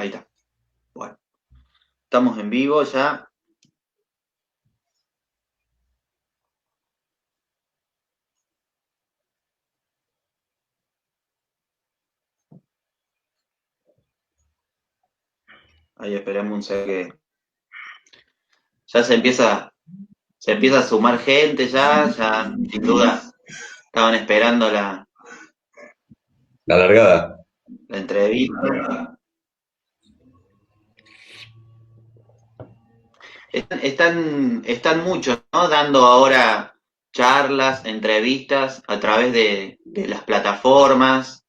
Ahí está. Bueno, estamos en vivo ya. Ahí esperamos un segundo. Ya se empieza a sumar gente ya sin duda estaban esperando la largada. entrevista. Están muchos, ¿no? Dando ahora charlas, entrevistas a través de las plataformas,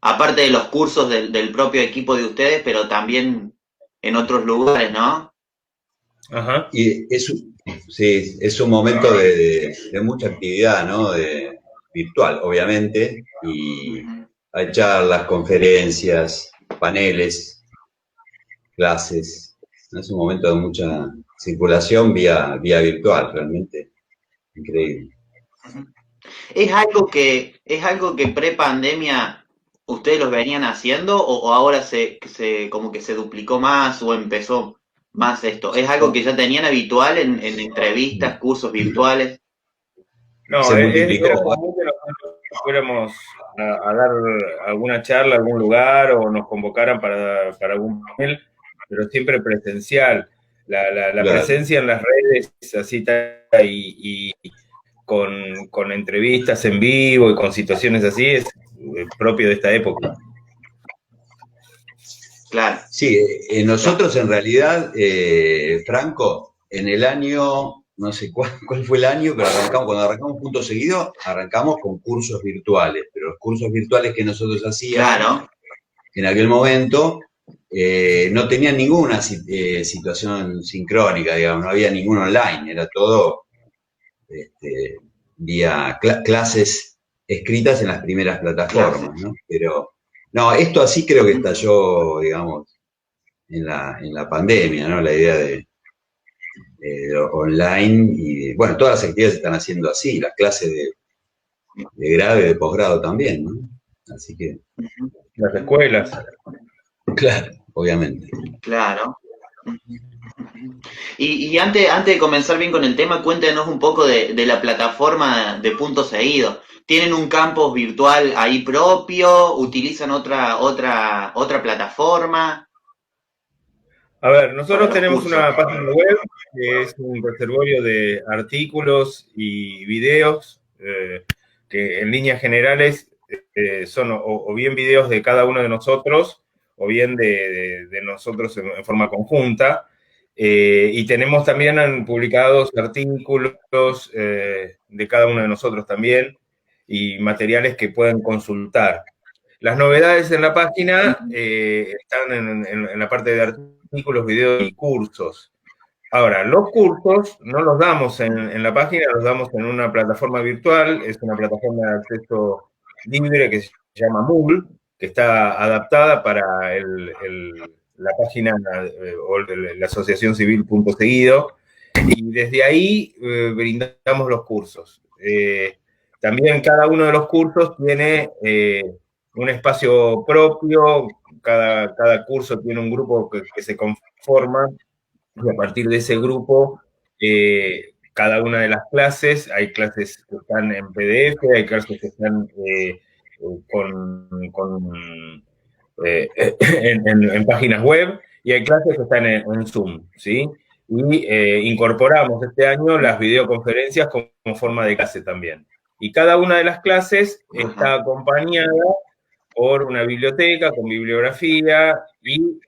aparte de los cursos del propio equipo de ustedes, pero también en otros lugares, ¿no? Ajá. Y sí, es un momento de mucha actividad, ¿no? Virtual, obviamente, y hay charlas, conferencias, paneles, clases. Es un momento de mucha circulación vía virtual, realmente increíble. Es algo que pre-pandemia ustedes los venían haciendo o ahora como que se duplicó más o empezó más esto. ¿Es algo que ya tenían habitual en entrevistas, cursos virtuales? No, Se multiplicó. era común que nosotros fuéramos a dar alguna charla a algún lugar o nos convocaran para algún panel, pero siempre presencial. La Claro. presencia en las redes, así y con entrevistas en vivo y con situaciones así, es propio de esta época. Claro. Sí, nosotros en realidad, Franco, en el año, no sé cuál fue el año, pero cuando arrancamos punto seguido, arrancamos con cursos virtuales, pero los cursos virtuales que nosotros hacíamos Claro. en aquel momento no tenían ninguna situación sincrónica, digamos, no había ningún online, era todo vía clases escritas en las primeras plataformas, ¿no? Pero no, esto así creo que estalló, digamos, en la pandemia, ¿no? La idea de online y, bueno, todas las actividades se están haciendo así, las clases de grado y de posgrado también, ¿no? Así que... Las escuelas. Claro, obviamente. Claro. Y antes de comenzar bien con el tema, cuéntenos un poco de la plataforma de Punto Seguido. ¿Tienen un campus virtual ahí propio? ¿Utilizan otra plataforma? A ver, nosotros Para los tenemos cursos. una página web que es un reservorio de artículos y videos que en líneas generales son o bien videos de cada uno de nosotros o bien de nosotros en forma conjunta. Y tenemos también publicados artículos de cada uno de nosotros también y materiales que pueden consultar. Las novedades en la página están en la parte de artículos, videos y cursos. Ahora, los cursos no los damos en la página, los damos en una plataforma virtual, es una plataforma de acceso libre que se llama Moodle, que está adaptada para la página o la Asociación Civil Punto Seguido, y desde ahí brindamos los cursos. También cada uno de los cursos tiene un espacio propio, cada curso tiene un grupo que se conforma, y a partir de ese grupo, cada una de las clases, hay clases que están en PDF, hay clases que están en páginas web, y hay clases que están en Zoom, ¿sí? Y incorporamos este año las videoconferencias como forma de clase también. Y cada una de las clases está acompañada por una biblioteca con bibliografía y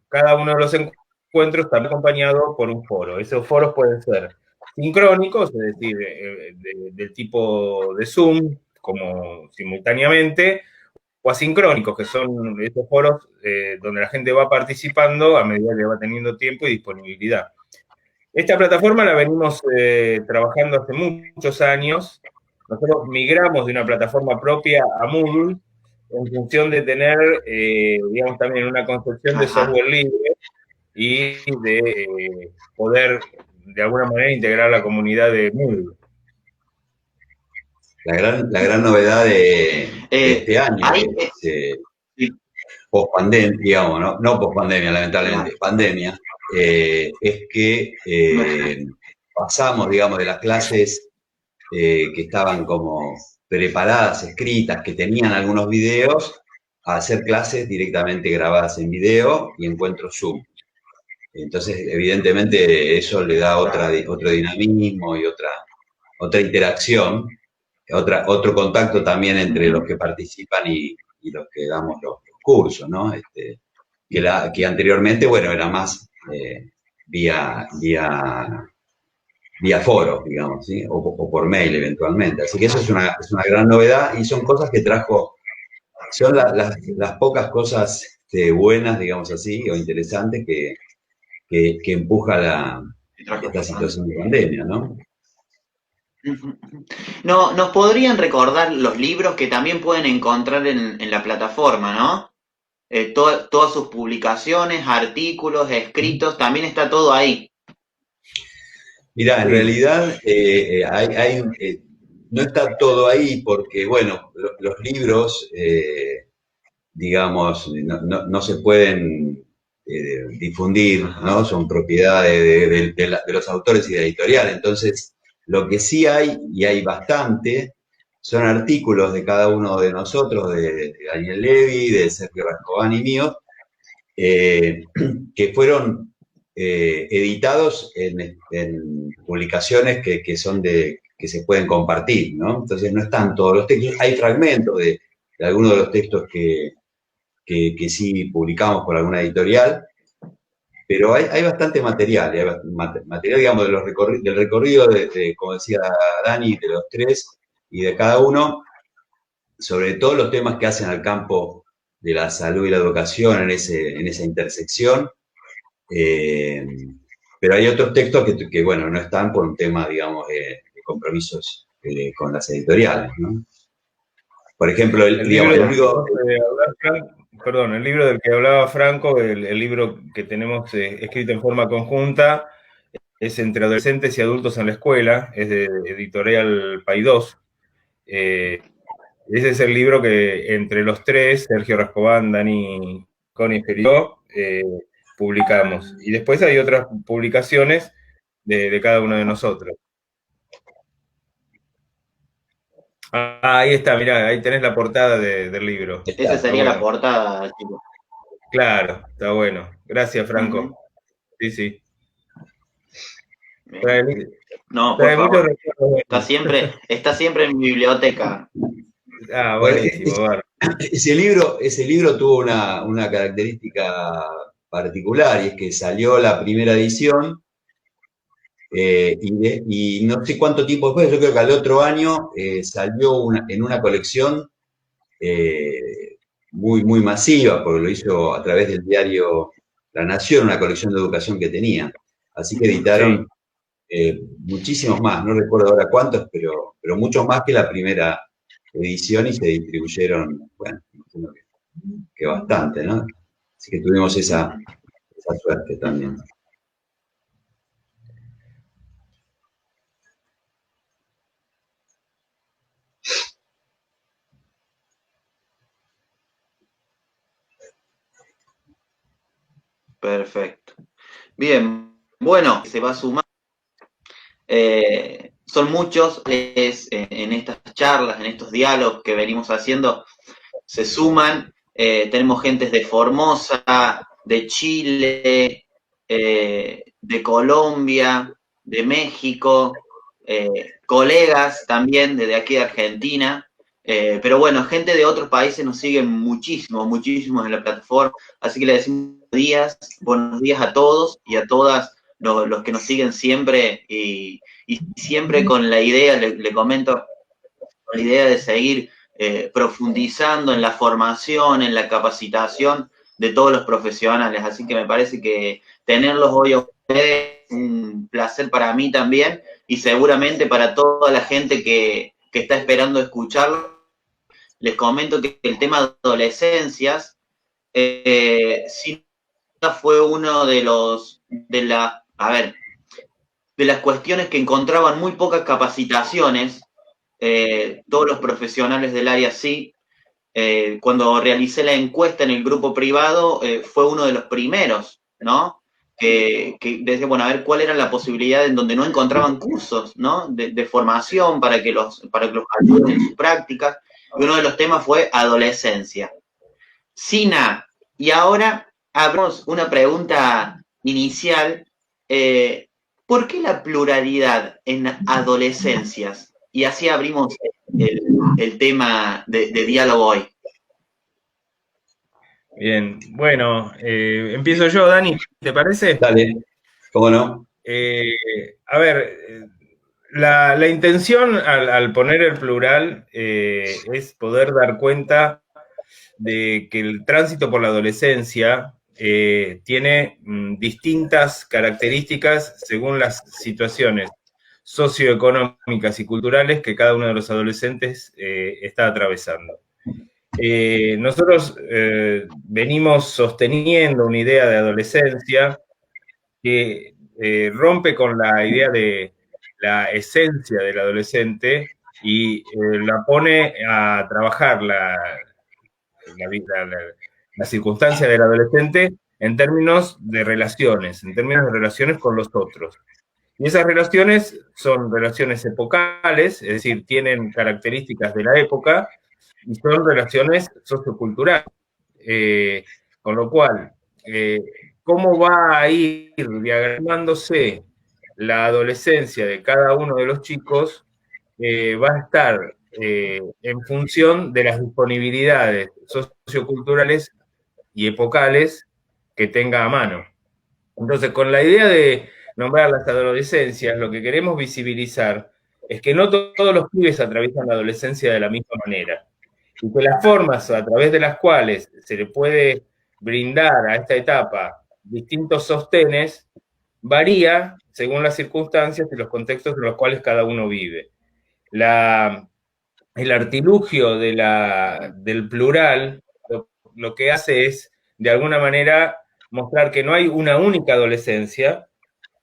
cada uno de los encuentros está acompañado por un foro. Esos foros pueden ser sincrónicos, es decir, del tipo de Zoom, como simultáneamente, o asincrónicos, que son esos foros donde la gente va participando a medida que va teniendo tiempo y disponibilidad. Esta plataforma la venimos trabajando hace muchos años. Nosotros migramos de una plataforma propia a Moodle en función de tener, digamos, también una concepción de software libre y de poder, de alguna manera, integrar la comunidad de Moodle. La gran novedad de este año Ahí, es post-pandemia, digamos, no post-pandemia, lamentablemente, pandemia, es que pasamos, digamos, de las clases que estaban como preparadas, escritas, que tenían algunos videos, a hacer clases directamente grabadas en video y encuentros Zoom. Entonces, evidentemente, eso le da otro dinamismo y otra interacción, otro contacto también entre los que participan y los que damos los cursos, ¿no? Que anteriormente, bueno, era más vía foro, digamos, ¿sí? O por mail eventualmente. Así que eso es una gran novedad y son cosas que son las pocas cosas buenas, digamos así, o interesantes que empuja esta situación de pandemia, ¿no? No, nos podrían recordar los libros que también pueden encontrar en la plataforma, ¿no? Todas sus publicaciones, artículos, escritos, también está todo ahí. Mira, en realidad no está todo ahí porque, bueno, los libros, digamos, no se pueden difundir, ¿no? Son propiedad de los autores y de la editorial. Entonces, lo que sí hay, y hay bastante, son artículos de cada uno de nosotros, de Daniel Levy, de Sergio Rascobán y mío, que fueron editados en publicaciones que son que se pueden compartir, ¿no? Entonces no están todos los textos, hay fragmentos de algunos de los textos que sí publicamos por alguna editorial, pero hay bastante material, material, digamos, del recorrido como decía Dani, de los tres y de cada uno, sobre todos los temas que hacen al campo de la salud y la educación en esa intersección. Pero hay otros textos que, bueno, no están por un tema, digamos, de compromisos con las editoriales, ¿no? Por ejemplo, el libro del que hablaba Franco, el libro que tenemos escrito en forma conjunta, es Entre adolescentes y adultos en la escuela, es de editorial Paidós. Ese es el libro que entre los tres, Sergio Rascobán, Dani Conifer y yo, publicamos. Y después hay otras publicaciones de cada uno de nosotros. Ahí está, mirá, ahí tenés la portada del libro. Esa sería la portada, chicos. Claro, está bueno. Gracias, Franco. Sí, sí. No, por favor. Está siempre en mi biblioteca. Ah, buenísimo. Ese libro tuvo una característica particular y es que salió la primera edición y no sé cuánto tiempo después, yo creo que al otro año salió en una colección muy, muy masiva, porque lo hizo a través del diario La Nación, una colección de educación que tenía. Así que editaron muchísimos más, no recuerdo ahora cuántos, pero muchos más que la primera edición y se distribuyeron, bueno, que bastante, ¿no? Así que tuvimos esa suerte también. Perfecto. Bien, bueno, se va a sumar. Son muchos en estas charlas, en estos diálogos que venimos haciendo, se suman. Tenemos gentes de Formosa, de Chile, de Colombia, de México, colegas también desde aquí de Argentina. Pero bueno, gente de otros países nos siguen muchísimo en la plataforma, así que le decimos buenos días a todos y a todas los que nos siguen siempre y siempre con la idea, le comento, con la idea de seguir profundizando en la formación, en la capacitación de todos los profesionales, así que me parece que tenerlos hoy a ustedes es un placer para mí también y seguramente para toda la gente que está esperando escucharlo. Les comento que el tema de adolescencias sin duda fue uno de las cuestiones que encontraban muy pocas capacitaciones, todos los profesionales del área sí, cuando realicé la encuesta en el grupo privado, fue uno de los primeros, ¿no? Que decía, bueno, a ver cuál era la posibilidad en donde no encontraban cursos, ¿no? De formación para que los ayuden en sus prácticas. Y uno de los temas fue adolescencia. Sina, y ahora abrimos una pregunta inicial. ¿Por qué la pluralidad en adolescencias? Y así abrimos el tema de diálogo hoy. Bien, bueno, empiezo yo, Dani, ¿te parece? Dale, ¿cómo no? A ver, la intención al poner el plural es poder dar cuenta de que el tránsito por la adolescencia tiene distintas características según las situaciones socioeconómicas y culturales que cada uno de los adolescentes está atravesando. Nosotros venimos sosteniendo una idea de adolescencia que rompe con la idea de la esencia del adolescente y la pone a trabajar la circunstancia del adolescente en términos de relaciones, con los otros. Y esas relaciones son relaciones epocales, es decir, tienen características de la época y son relaciones socioculturales. Con lo cual, ¿cómo va a ir diagramándose la adolescencia de cada uno de los chicos? Va a estar en función de las disponibilidades socioculturales y epocales que tenga a mano. Entonces, con la idea de nombrar las adolescencias, lo que queremos visibilizar es que no todos los pibes atraviesan la adolescencia de la misma manera. Y que las formas a través de las cuales se le puede brindar a esta etapa distintos sostenes varía según las circunstancias y los contextos en los cuales cada uno vive. El artilugio del plural lo que hace es, de alguna manera, mostrar que no hay una única adolescencia,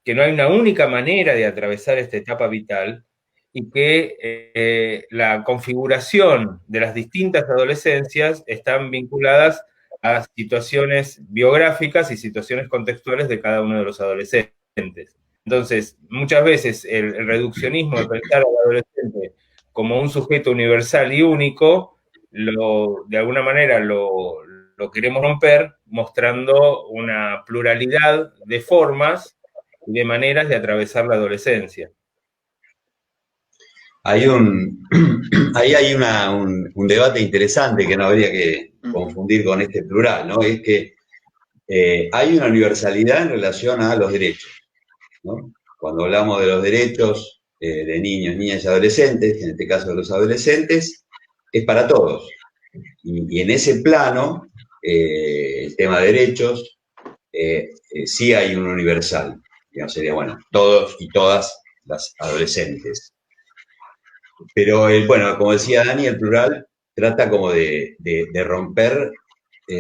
que no hay una única manera de atravesar esta etapa vital y que la configuración de las distintas adolescencias están vinculadas a situaciones biográficas y situaciones contextuales de cada uno de los adolescentes. Entonces, muchas veces el reduccionismo de pensar al adolescente como un sujeto universal y único, de alguna manera lo queremos romper mostrando una pluralidad de formas y de maneras de atravesar la adolescencia. Ahí hay un debate interesante que no habría que confundir con este plural, ¿no? Es que hay una universalidad en relación a los derechos, ¿no? Cuando hablamos de los derechos de niños, niñas y adolescentes, en este caso de los adolescentes, es para todos. Y en ese plano, el tema de derechos, sí hay un universal. Digamos, sería, bueno, todos y todas las adolescentes. Pero, bueno, como decía Dani, el plural trata como de romper,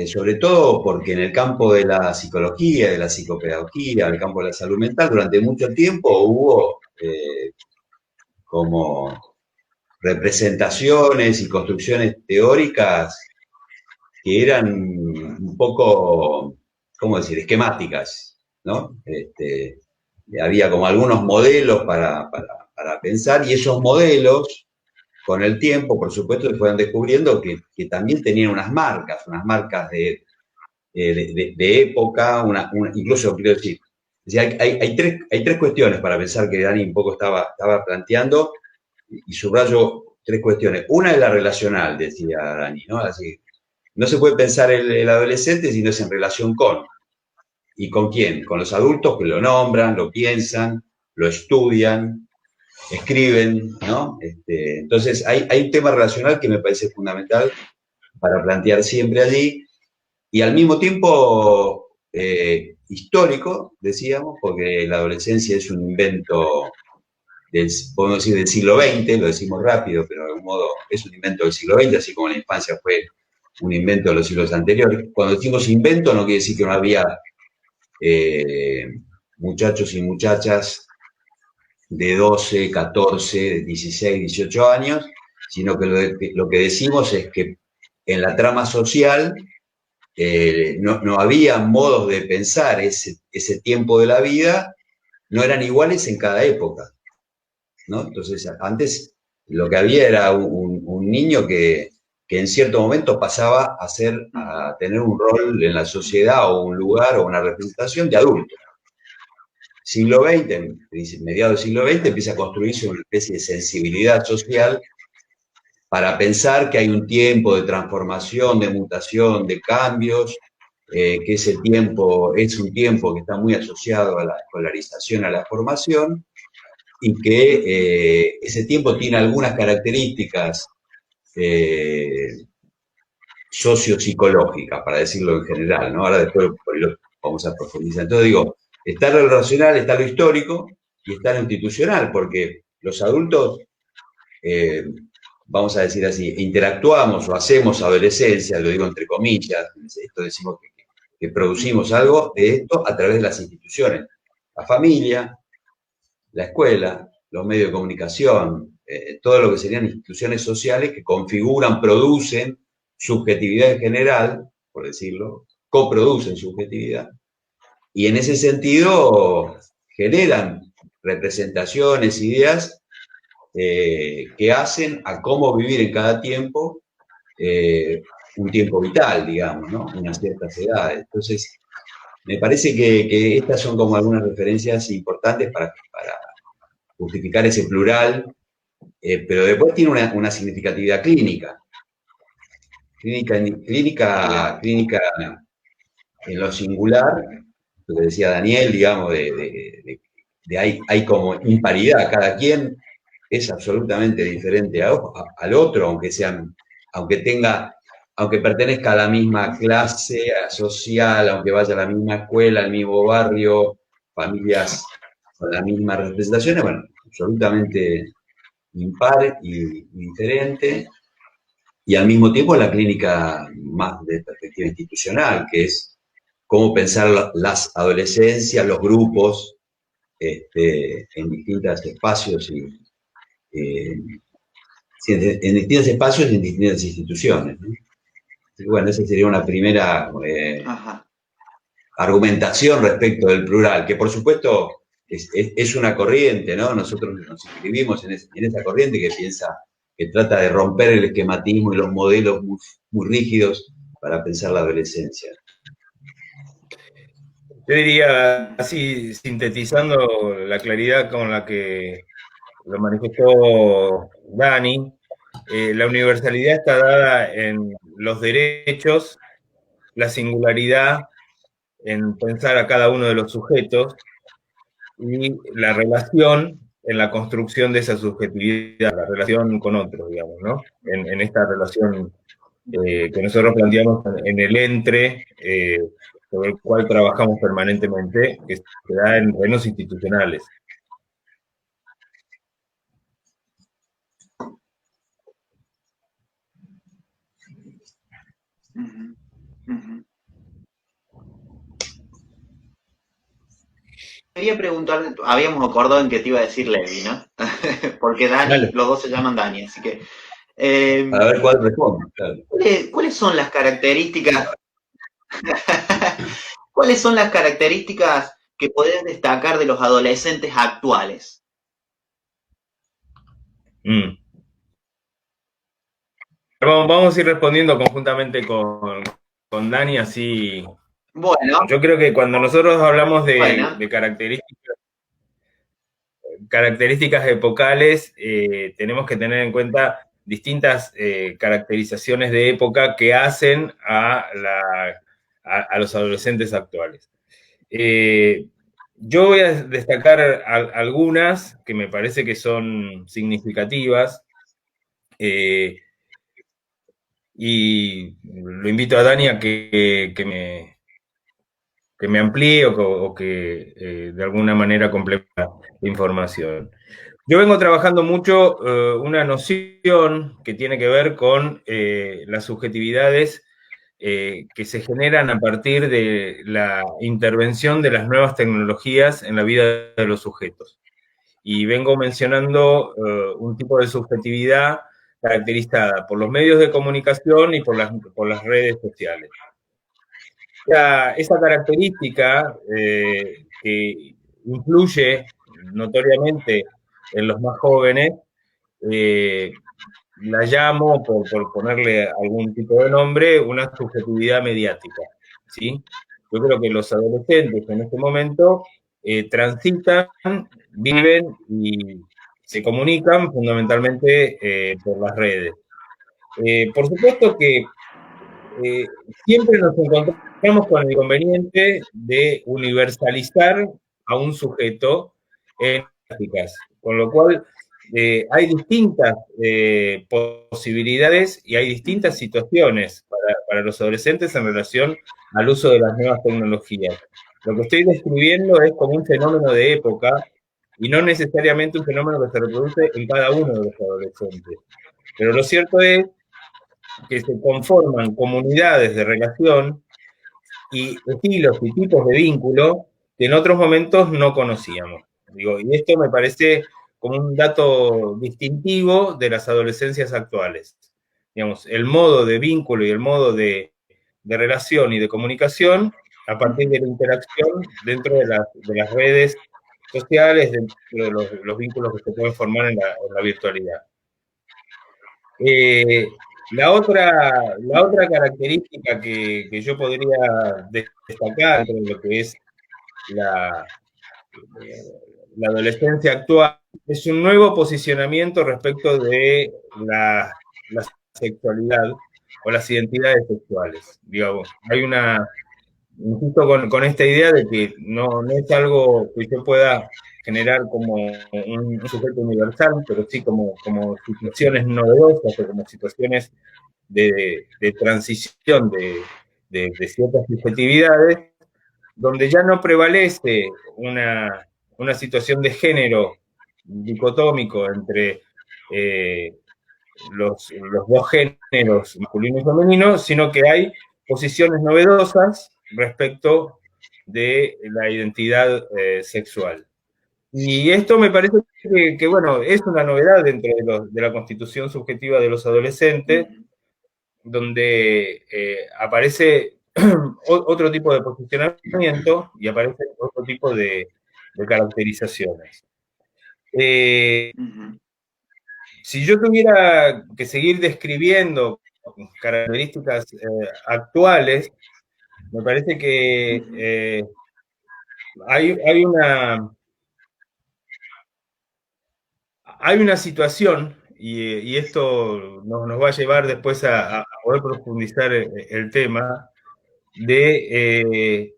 sobre todo porque en el campo de la psicología, de la psicopedagogía, en el campo de la salud mental, durante mucho tiempo hubo como representaciones y construcciones teóricas que eran un poco, ¿cómo decir?, esquemáticas, ¿no? Había como algunos modelos para pensar, y esos modelos, con el tiempo, por supuesto, se fueron descubriendo que también tenían unas marcas de época, incluso quiero decir, hay tres cuestiones para pensar que Dani un poco estaba planteando, y subrayo tres cuestiones. Una es la relacional, decía Dani, ¿no? Así, no se puede pensar el adolescente si no es en relación con. ¿Y con quién? Con los adultos que lo nombran, lo piensan, lo estudian, escriben, ¿no? Entonces, hay un tema relacional que me parece fundamental para plantear siempre allí, y al mismo tiempo histórico, decíamos, porque la adolescencia es un invento podemos decir, del siglo XX, lo decimos rápido, pero de algún modo es un invento del siglo XX, así como la infancia fue un invento de los siglos anteriores. Cuando decimos invento no quiere decir que no había muchachos y muchachas de 12, 14, 16, 18 años, sino que lo que decimos es que en la trama social no había modos de pensar ese tiempo de la vida, no eran iguales en cada época, ¿no? Entonces, antes lo que había era un niño que en cierto momento pasaba a tener un rol en la sociedad o un lugar o una representación de adulto. Siglo XX, mediados del siglo XX, empieza a construirse una especie de sensibilidad social para pensar que hay un tiempo de transformación, de mutación, de cambios, que ese tiempo es un tiempo que está muy asociado a la escolarización, a la formación, y que ese tiempo tiene algunas características sociopsicológicas, para decirlo en general, ¿no? Ahora después vamos a profundizar. Entonces digo, está lo racional, está lo histórico y está lo institucional, porque los adultos, vamos a decir así, interactuamos o hacemos adolescencia, lo digo entre comillas, esto decimos que producimos algo de esto a través de las instituciones, la familia, la escuela, los medios de comunicación, todo lo que serían instituciones sociales que configuran, producen subjetividad en general, por decirlo, coproducen subjetividad, y en ese sentido generan representaciones, ideas que hacen a cómo vivir en cada tiempo un tiempo vital, digamos, ¿no? Unas ciertas edades. Entonces, me parece que estas son como algunas referencias importantes para justificar ese plural, pero después tiene una significatividad clínica. Clínica en lo singular, lo que decía Daniel, digamos, hay como imparidad, cada quien es absolutamente diferente al otro, aunque pertenezca a la misma clase social, aunque vaya a la misma escuela, al mismo barrio, familias con las mismas representaciones, bueno, absolutamente impar y diferente, y al mismo tiempo la clínica más de perspectiva institucional, que es cómo pensar las adolescencias, los grupos, en distintos espacios en distintos espacios y en distintas instituciones, ¿no? Así que, bueno, esa sería una primera argumentación respecto del plural, que por supuesto es una corriente, ¿no? Nosotros nos inscribimos en esa corriente que trata de romper el esquematismo y los modelos muy rígidos para pensar la adolescencia. Yo diría, así sintetizando la claridad con la que lo manifestó Dani, la universalidad está dada en los derechos, la singularidad en pensar a cada uno de los sujetos y la relación en la construcción de esa subjetividad, la relación con otros, digamos, ¿no? En esta relación que nosotros planteamos en el entre, sobre el cual trabajamos permanentemente, que se da en terrenos institucionales. Quería preguntar, habíamos acordado en que te iba a decir Levi, ¿no? Porque Dani, Dale. los dos se llaman Dani, así que... A ver cuál responde. Claro. ¿Cuáles son las características? ¿Cuáles son las características que podés destacar de los adolescentes actuales? Vamos a ir respondiendo conjuntamente con Dani, así. Bueno. Yo creo que cuando nosotros hablamos de características epocales, tenemos que tener en cuenta distintas caracterizaciones de época que hacen a los adolescentes actuales. Yo voy a destacar algunas que me parece que son significativas, y lo invito a Dani a que me amplíe o que de alguna manera complemente la información. Yo vengo trabajando mucho una noción que tiene que ver con las subjetividades que se generan a partir de la intervención de las nuevas tecnologías en la vida de los sujetos. Y vengo mencionando un tipo de subjetividad caracterizada por los medios de comunicación y por las redes sociales. Esa característica que influye notoriamente en los más jóvenes, la llamo, por ponerle algún tipo de nombre, una subjetividad mediática, ¿sí? Yo creo que los adolescentes en este momento transitan, viven y se comunican fundamentalmente por las redes. Por supuesto que siempre nos encontramos con el inconveniente de universalizar a un sujeto en prácticas, con lo cual hay distintas posibilidades y hay distintas situaciones para los adolescentes en relación al uso de las nuevas tecnologías. Lo que estoy describiendo es como un fenómeno de época y no necesariamente un fenómeno que se reproduce en cada uno de los adolescentes. Pero lo cierto es que se conforman comunidades de relación y estilos y tipos de vínculo que en otros momentos no conocíamos. Y esto me parece como un dato distintivo de las adolescencias actuales. Digamos, el modo de vínculo y el modo de relación y de comunicación a partir de la interacción dentro de las redes sociales, dentro de los vínculos que se pueden formar en la virtualidad. La otra característica que yo podría destacar de lo que es la adolescencia actual es un nuevo posicionamiento respecto de la sexualidad o las identidades sexuales. Digamos, hay insisto con esta idea de que no es algo que yo pueda generar como un sujeto universal, pero sí como situaciones novedosas o como situaciones de transición de ciertas subjetividades, donde ya no prevalece una situación de género dicotómico entre los dos géneros, masculino y femenino, sino que hay posiciones novedosas respecto de la identidad sexual. Y esto me parece que, bueno, es una novedad dentro de la constitución subjetiva de los adolescentes, donde aparece otro tipo de posicionamiento y aparece otro tipo de caracterizaciones. Si yo tuviera que seguir describiendo características actuales, me parece que hay una situación, y esto nos va a llevar después a poder profundizar el tema, de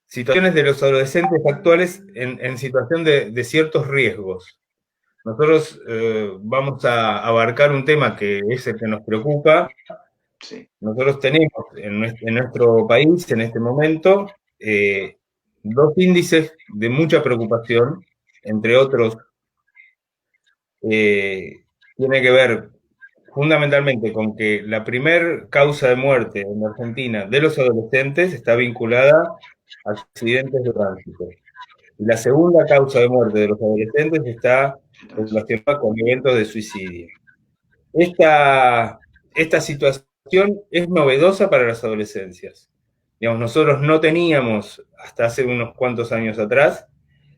situaciones de los adolescentes actuales en situación de ciertos riesgos. Nosotros vamos a abarcar un tema que es el que nos preocupa. Sí. Nosotros tenemos en nuestro país, en este momento, dos índices de mucha preocupación, entre otros, tiene que ver fundamentalmente con que la primer causa de muerte en Argentina de los adolescentes está vinculada a accidentes de tránsito. Y la segunda causa de muerte de los adolescentes está relacionada con eventos de suicidio. Esta situación es novedosa para las adolescencias. Digamos, nosotros no teníamos hasta hace unos cuantos años atrás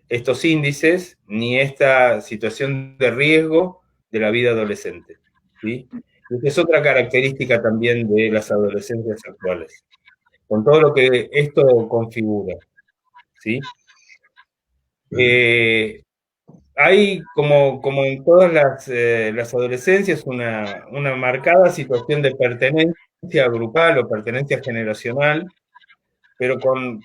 estos índices ni esta situación de riesgo de la vida adolescente, ¿sí? Esta es otra característica también de las adolescencias actuales, con todo lo que esto configura, ¿sí? Hay, como en todas las adolescencias, una marcada situación de pertenencia grupal o pertenencia generacional, pero con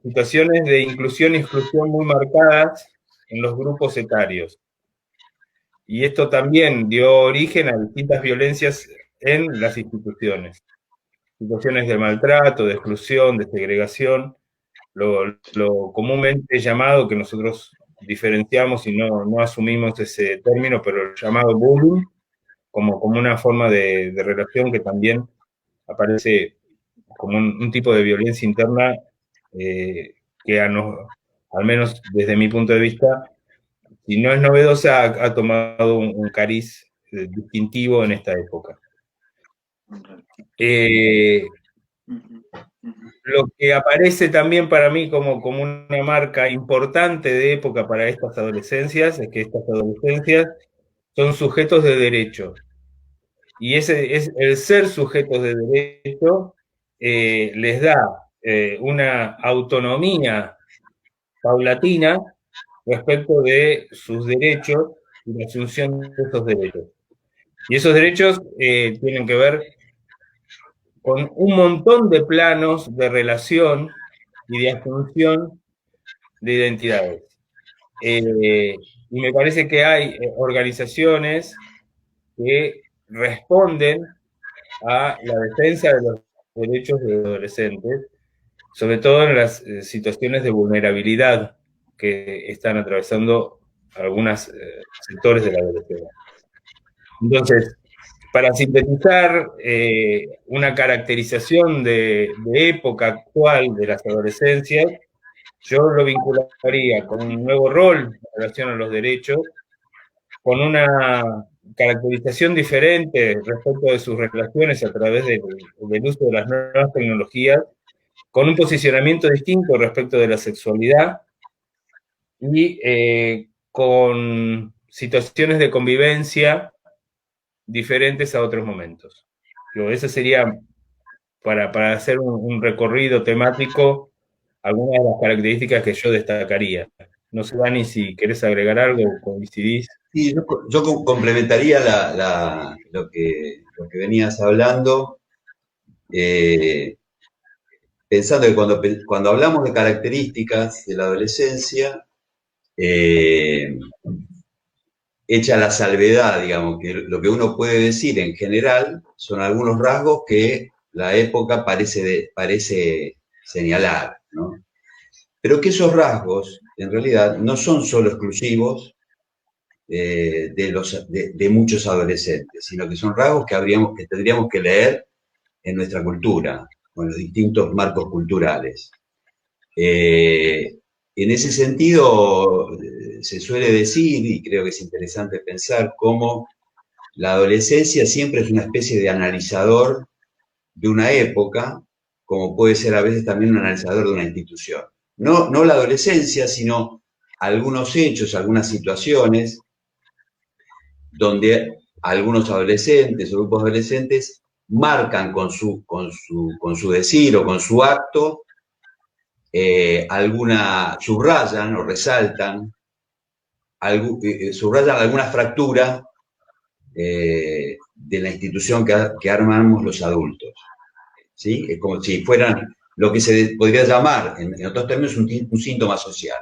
situaciones de inclusión y exclusión muy marcadas en los grupos etarios. Y esto también dio origen a distintas violencias en las instituciones. Situaciones de maltrato, de exclusión, de segregación, lo comúnmente llamado, que nosotros diferenciamos y no asumimos ese término, pero el llamado bullying, como una forma de relación que también aparece como un tipo de violencia interna que al menos desde mi punto de vista, si no es novedosa, ha tomado un cariz distintivo en esta época. Lo que aparece también para mí como una marca importante de época para estas adolescencias es que estas adolescencias son sujetos de derecho. Y ese es el ser sujetos de derecho les da una autonomía paulatina respecto de sus derechos y la asunción de esos derechos. Y esos derechos tienen que ver con un montón de planos de relación y de asunción de identidades. Y me parece que hay organizaciones que responden a la defensa de los derechos de los adolescentes, sobre todo en las situaciones de vulnerabilidad que están atravesando algunos sectores de la adolescencia. Entonces, para sintetizar una caracterización de época actual de las adolescencias, yo lo vincularía con un nuevo rol en relación a los derechos, con una caracterización diferente respecto de sus relaciones a través del uso de las nuevas tecnologías, con un posicionamiento distinto respecto de la sexualidad y con situaciones de convivencia diferentes a otros momentos. Ese sería, para hacer un recorrido temático, algunas de las características que yo destacaría. No sé, Dani, si querés agregar algo, coincidís. Sí, yo complementaría lo que venías hablando, pensando que cuando hablamos de características de la adolescencia, hecha la salvedad, digamos, que lo que uno puede decir en general son algunos rasgos que la época parece señalar, ¿no? Pero que esos rasgos, en realidad, no son solo exclusivos de muchos adolescentes, sino que son rasgos que tendríamos que leer en nuestra cultura, con los distintos marcos culturales. En ese sentido, se suele decir, y creo que es interesante pensar, cómo la adolescencia siempre es una especie de analizador de una época, como puede ser a veces también un analizador de una institución. No la adolescencia, sino algunos hechos, algunas situaciones, donde algunos adolescentes o grupos de adolescentes marcan con su decir o con su acto subrayan o resaltan, subrayan alguna fractura de la institución que armamos los adultos. ¿Sí? Es como si fueran lo que se podría llamar, en otros términos, un síntoma social.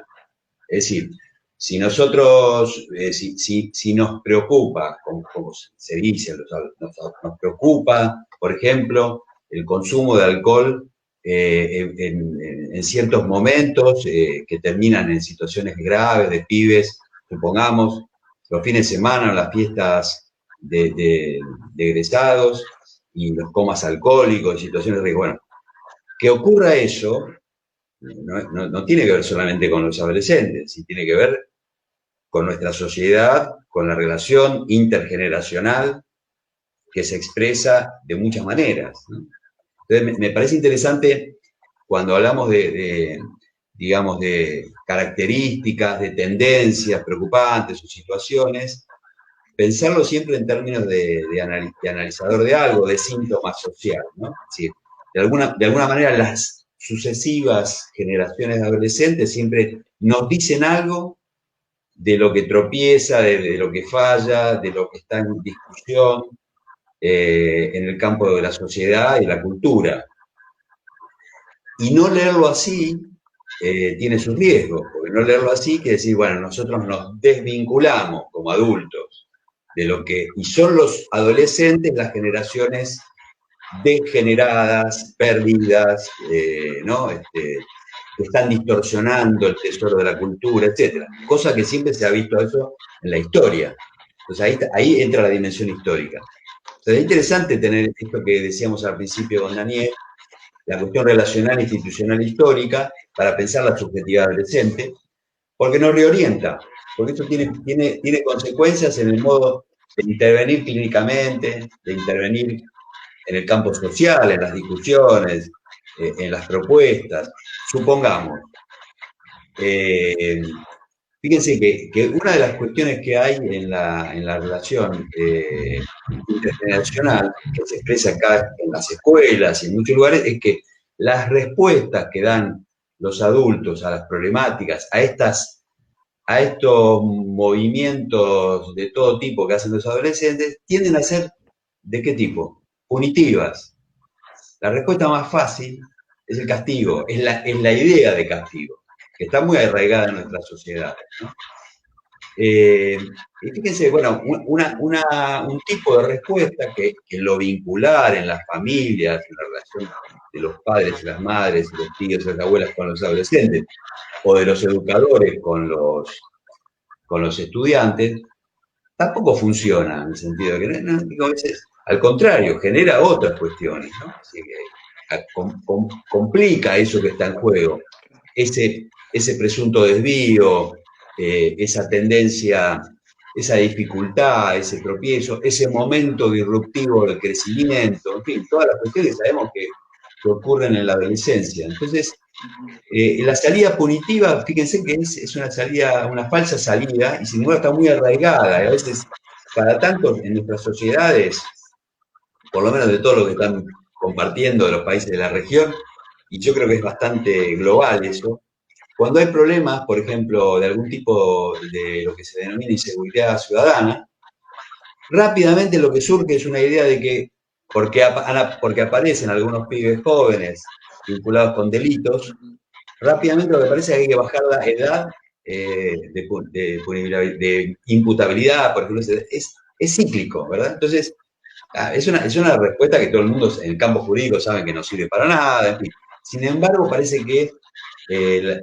Es decir, si nosotros, si nos preocupa, como se dice, nos preocupa, por ejemplo, el consumo de alcohol en ciertos momentos que terminan en situaciones graves de pibes, supongamos, los fines de semana, las fiestas de egresados y los comas alcohólicos, situaciones de riesgo. Bueno, que ocurra eso no tiene que ver solamente con los adolescentes, sí tiene que ver con nuestra sociedad, con la relación intergeneracional que se expresa de muchas maneras, ¿no? Entonces, me parece interesante cuando hablamos digamos, de características, de tendencias preocupantes o situaciones, pensarlo siempre en términos de analizador de algo, de síntoma social, ¿no? Es decir, de alguna manera las sucesivas generaciones de adolescentes siempre nos dicen algo de lo que tropieza, de lo que falla, de lo que está en discusión en el campo de la sociedad y la cultura. Y no leerlo así tiene sus riesgos, porque no leerlo así quiere decir, bueno, nosotros nos desvinculamos como adultos de lo que, y son los adolescentes las generaciones degeneradas, perdidas, ¿no? Que están distorsionando el tesoro de la cultura, etc. Cosa que siempre se ha visto eso en la historia. Entonces ahí entra la dimensión histórica. Entonces es interesante tener esto que decíamos al principio con Daniel, la cuestión relacional, institucional, histórica, para pensar la subjetividad adolescente, porque nos reorienta, porque esto tiene consecuencias en el modo de intervenir clínicamente, de intervenir en el campo social, en las discusiones, en las propuestas. Supongamos, fíjense que una de las cuestiones que hay en la relación intergeneracional, que se expresa acá en las escuelas y en muchos lugares, es que las respuestas que dan los adultos a las problemáticas, a estos movimientos de todo tipo que hacen los adolescentes, tienden a ser ¿de qué tipo? Punitivas. La respuesta más fácil es el castigo, es la idea de castigo, que está muy arraigada en nuestra sociedad, ¿no? Y fíjense, bueno, un tipo de respuesta que en lo vincular, en las familias, en la relación de los padres y las madres, y los tíos y las abuelas con los adolescentes, o de los educadores con los estudiantes, tampoco funciona en el sentido de que, digo, a veces, al contrario, genera otras cuestiones, ¿no? Así que complica eso que está en juego, ese presunto desvío, esa tendencia, esa dificultad, ese tropiezo, ese momento disruptivo del crecimiento, en fin, todas las cuestiones que sabemos que ocurren en la adolescencia. Entonces, la salida punitiva, fíjense que es una salida, una falsa salida, y sin embargo está muy arraigada, y a veces, cada tanto en nuestras sociedades, por lo menos de todo lo que están compartiendo de los países de la región, y yo creo que es bastante global eso, cuando hay problemas, por ejemplo, de algún tipo de lo que se denomina inseguridad ciudadana, rápidamente lo que surge es una idea de que, porque aparecen algunos pibes jóvenes vinculados con delitos, rápidamente lo que parece es que hay que bajar la edad de imputabilidad, por ejemplo, es cíclico, ¿verdad? Entonces, es una respuesta que todo el mundo en el campo jurídico sabe que no sirve para nada, en fin. Sin embargo, parece que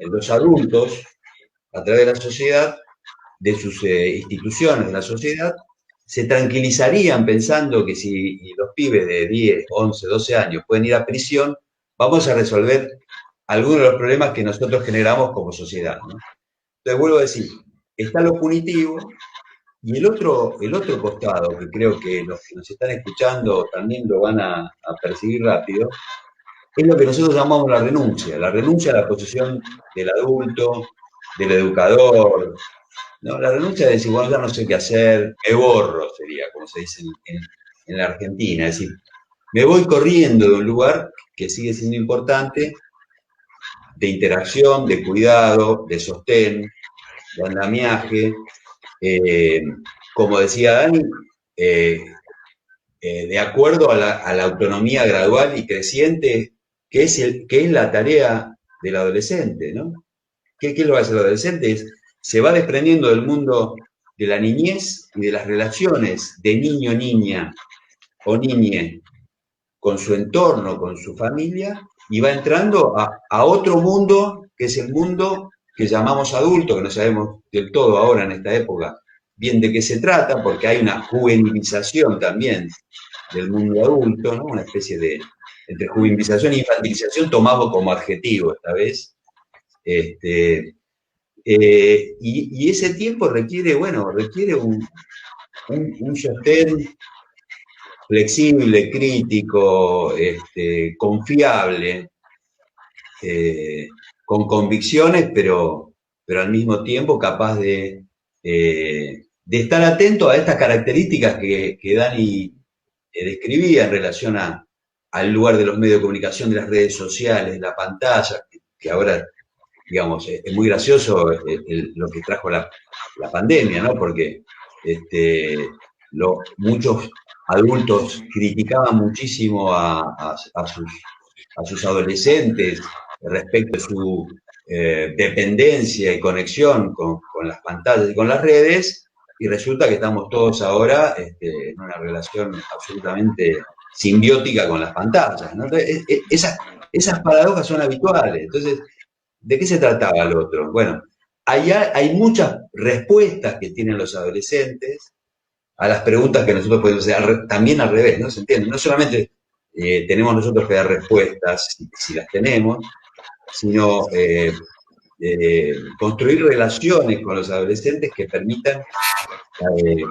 los adultos, a través de la sociedad, de sus instituciones de la sociedad, se tranquilizarían pensando que si los pibes de 10, 11, 12 años pueden ir a prisión, vamos a resolver algunos de los problemas que nosotros generamos como sociedad, ¿no? Entonces, vuelvo a decir, está lo punitivo, y el otro costado, que creo que los que nos están escuchando también lo van a percibir rápido, es lo que nosotros llamamos la renuncia a la posición del adulto, del educador, ¿no? La renuncia de decir, bueno, ya no sé qué hacer, me borro, sería como se dice en la Argentina, es decir, me voy corriendo de un lugar que sigue siendo importante, de interacción, de cuidado, de sostén, de andamiaje, como decía Dani, de acuerdo a la autonomía gradual y creciente que es la tarea del adolescente, ¿no? ¿Qué es lo que hace el adolescente? Se va desprendiendo del mundo de la niñez y de las relaciones de niño-niña o niñe con su entorno, con su familia, y va entrando a otro mundo, que es el mundo que llamamos adulto, que no sabemos del todo ahora en esta época bien de qué se trata, porque hay una juvenilización también del mundo adulto, ¿no? Una especie de entre juvenilización e infantilización tomado como adjetivo esta vez. Y ese tiempo requiere un sostén flexible, crítico, confiable, con convicciones, pero al mismo tiempo capaz de estar atento a estas características que Dani describía en relación al lugar de los medios de comunicación, de las redes sociales, la pantalla, que ahora, digamos, es muy gracioso lo que trajo la pandemia, ¿no? Porque muchos adultos criticaban muchísimo a sus adolescentes respecto de su dependencia y conexión con las pantallas y con las redes, y resulta que estamos todos ahora en una relación absolutamente simbiótica con las pantallas, ¿no? Entonces, esas paradojas son habituales. Entonces, ¿de qué se trataba el otro? Bueno, hay muchas respuestas que tienen los adolescentes a las preguntas que nosotros podemos hacer, también al revés, ¿no? ¿Se entiende? No solamente tenemos nosotros que dar respuestas, si las tenemos, sino construir relaciones con los adolescentes que permitan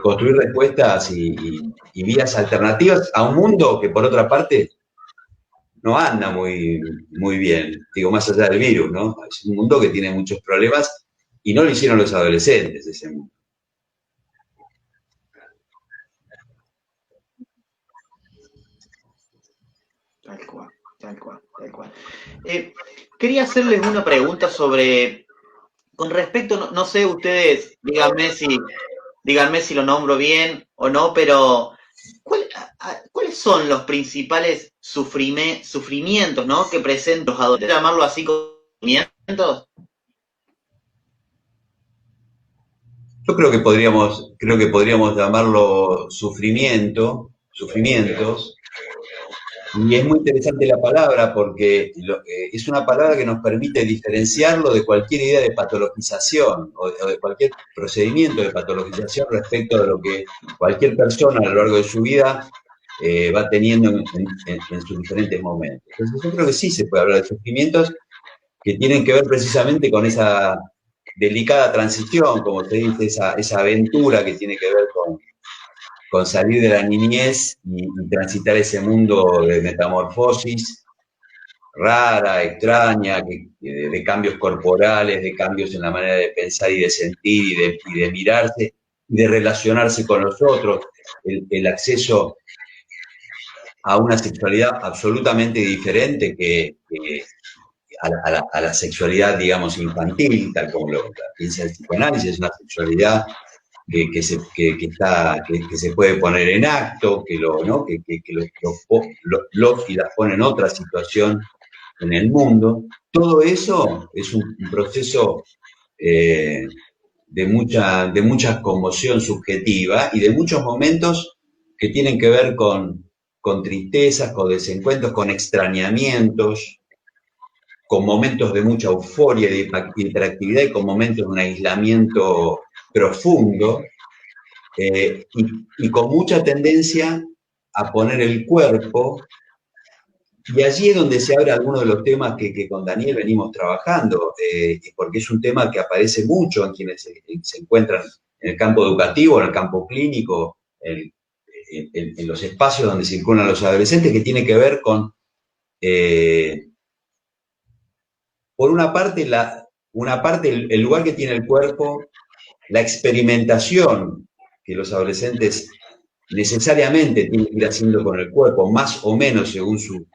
construir respuestas y vías alternativas a un mundo que, por otra parte, no anda muy bien, digo, más allá del virus, ¿no? Es un mundo que tiene muchos problemas y no lo hicieron los adolescentes ese mundo. Tal cual, tal cual, tal cual. Quería hacerles una pregunta sobre, con respecto, no sé, ustedes, díganme si lo nombro bien o no, pero ¿cuáles son los principales sufrimientos, ¿no?, que presentan los adolescentes? ¿Llamarlo así, sufrimientos? Yo creo que podríamos llamarlo sufrimientos, y es muy interesante la palabra porque es una palabra que nos permite diferenciarlo de cualquier idea de patologización o de cualquier procedimiento de patologización respecto de lo que cualquier persona a lo largo de su vida va teniendo en sus diferentes momentos. Entonces yo creo que sí se puede hablar de sufrimientos que tienen que ver precisamente con esa delicada transición, como se dice, esa aventura que tiene que ver con salir de la niñez y transitar ese mundo de metamorfosis rara, extraña, de cambios corporales, de cambios en la manera de pensar y de sentir y de mirarse y de relacionarse con los otros, el acceso a una sexualidad absolutamente diferente que a la sexualidad, digamos, infantil, tal como lo piensa el psicoanálisis, es una sexualidad que se puede poner en acto, ¿no? que los y las pone en otra situación en el mundo. Todo eso es un proceso de mucha conmoción subjetiva y de muchos momentos que tienen que ver con tristezas, con desencuentros, con extrañamientos, con momentos de mucha euforia y de hiperactividad y con momentos de un aislamiento profundo, y con mucha tendencia a poner el cuerpo, y allí es donde se abre alguno de los temas que con Daniel venimos trabajando, porque es un tema que aparece mucho en quienes se encuentran en el campo educativo, en el campo clínico, en los espacios donde circulan los adolescentes, que tiene que ver con, por una parte, el lugar que tiene el cuerpo, la experimentación que los adolescentes necesariamente tienen que ir haciendo con el cuerpo, más o menos según su